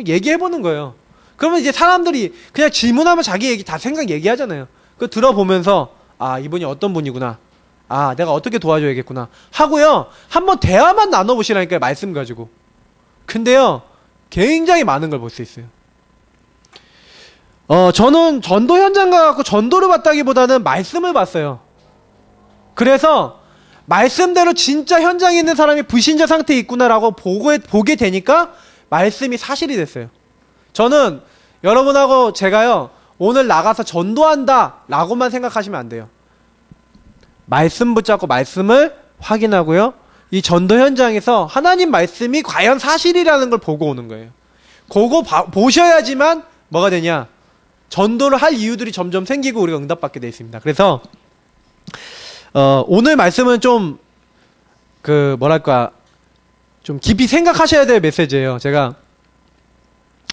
Speaker 1: 얘기해보는 거예요. 그러면 이제 사람들이 그냥 질문하면 자기 얘기 다 생각 얘기하잖아요. 그거 들어보면서 아 이분이 어떤 분이구나. 아 내가 어떻게 도와줘야겠구나 하고요. 한번 대화만 나눠보시라니까요. 말씀 가지고. 근데요 굉장히 많은 걸 볼 수 있어요. 저는 전도 현장 가갖고 전도를 봤다기보다는 말씀을 봤어요. 그래서 말씀대로 진짜 현장에 있는 사람이 불신자 상태에 있구나라고 보게 되니까 말씀이 사실이 됐어요. 저는 여러분하고 제가요 오늘 나가서 전도한다 라고만 생각하시면 안 돼요. 말씀 붙잡고 말씀을 확인하고요. 이 전도 현장에서 하나님 말씀이 과연 사실이라는 걸 보고 오는 거예요. 그거 보셔야지만 뭐가 되냐? 전도를 할 이유들이 점점 생기고 우리가 응답받게 되어 있습니다. 그래서 오늘 말씀은 좀 좀 깊이 생각하셔야 될 메시지예요. 제가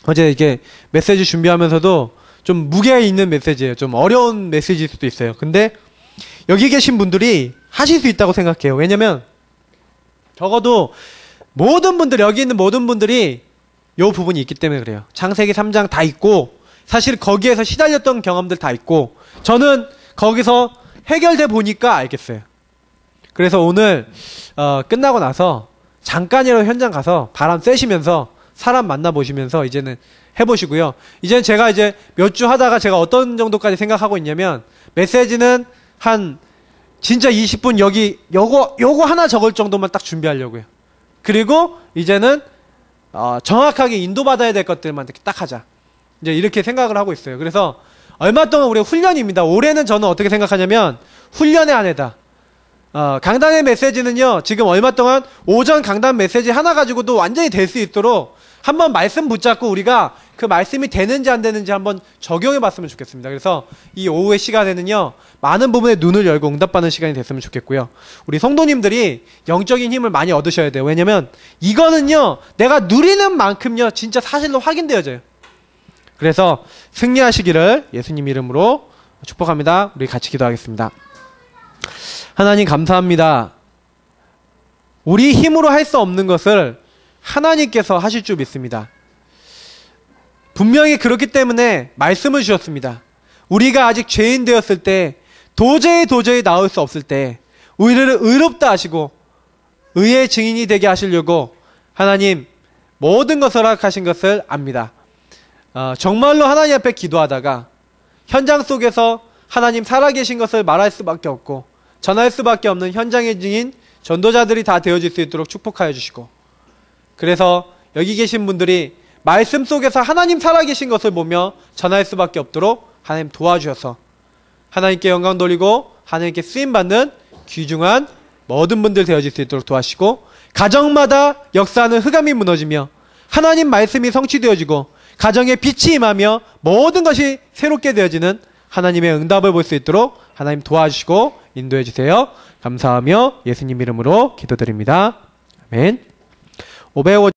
Speaker 1: 어제 이렇게 메시지 준비하면서도 좀 무게 있는 메시지예요. 좀 어려운 메시지일 수도 있어요. 근데 여기 계신 분들이 하실 수 있다고 생각해요. 왜냐면 적어도 여기 있는 모든 분들이 요 부분이 있기 때문에 그래요. 창세기 3장 다 있고 사실 거기에서 시달렸던 경험들 다 있고 저는 거기서 해결돼 보니까 알겠어요. 그래서 오늘 끝나고 나서 잠깐이라도 현장 가서 바람 쐬시면서 사람 만나보시면서 이제는 해보시고요. 이제는 제가 이제 몇 주 하다가 제가 어떤 정도까지 생각하고 있냐면 메시지는 한 진짜 20분 요거 하나 적을 정도만 딱 준비하려고요. 그리고 이제는 정확하게 인도받아야 될 것들만 이렇게 딱 하자. 이제 이렇게 생각을 하고 있어요. 그래서 얼마 동안 우리가 훈련입니다. 올해는 저는 어떻게 생각하냐면 훈련의 한 해다. 강단의 메시지는요. 지금 얼마 동안 오전 강단 메시지 하나 가지고도 완전히 될 수 있도록 한번 말씀 붙잡고 우리가 그 말씀이 되는지 안 되는지 한번 적용해 봤으면 좋겠습니다. 그래서 이 오후의 시간에는요. 많은 부분에 눈을 열고 응답받는 시간이 됐으면 좋겠고요. 우리 성도님들이 영적인 힘을 많이 얻으셔야 돼요. 왜냐면 이거는요. 내가 누리는 만큼요. 진짜 사실로 확인되어져요. 그래서 승리하시기를 예수님 이름으로 축복합니다. 우리 같이 기도하겠습니다. 하나님 감사합니다. 우리 힘으로 할 수 없는 것을 하나님께서 하실 줄 믿습니다. 분명히 그렇기 때문에 말씀을 주셨습니다. 우리가 아직 죄인 되었을 때 도저히 나올 수 없을 때 우리를 의롭다 하시고 의의 증인이 되게 하시려고 하나님 모든 것을 허락하신 것을 압니다. 정말로 하나님 앞에 기도하다가 현장 속에서 하나님 살아계신 것을 말할 수밖에 없고 전할 수밖에 없는 현장의 증인 전도자들이 다 되어질 수 있도록 축복하여 주시고 그래서 여기 계신 분들이 말씀 속에서 하나님 살아계신 것을 보며 전할 수밖에 없도록 하나님 도와주셔서 하나님께 영광 돌리고 하나님께 쓰임받는 귀중한 모든 분들 되어질 수 있도록 도와주시고 가정마다 역사하는 흑암이 무너지며 하나님 말씀이 성취되어지고 가정에 빛이 임하며 모든 것이 새롭게 되어지는 하나님의 응답을 볼 수 있도록 하나님 도와주시고 인도해 주세요. 감사하며 예수님 이름으로 기도드립니다. 아멘. 505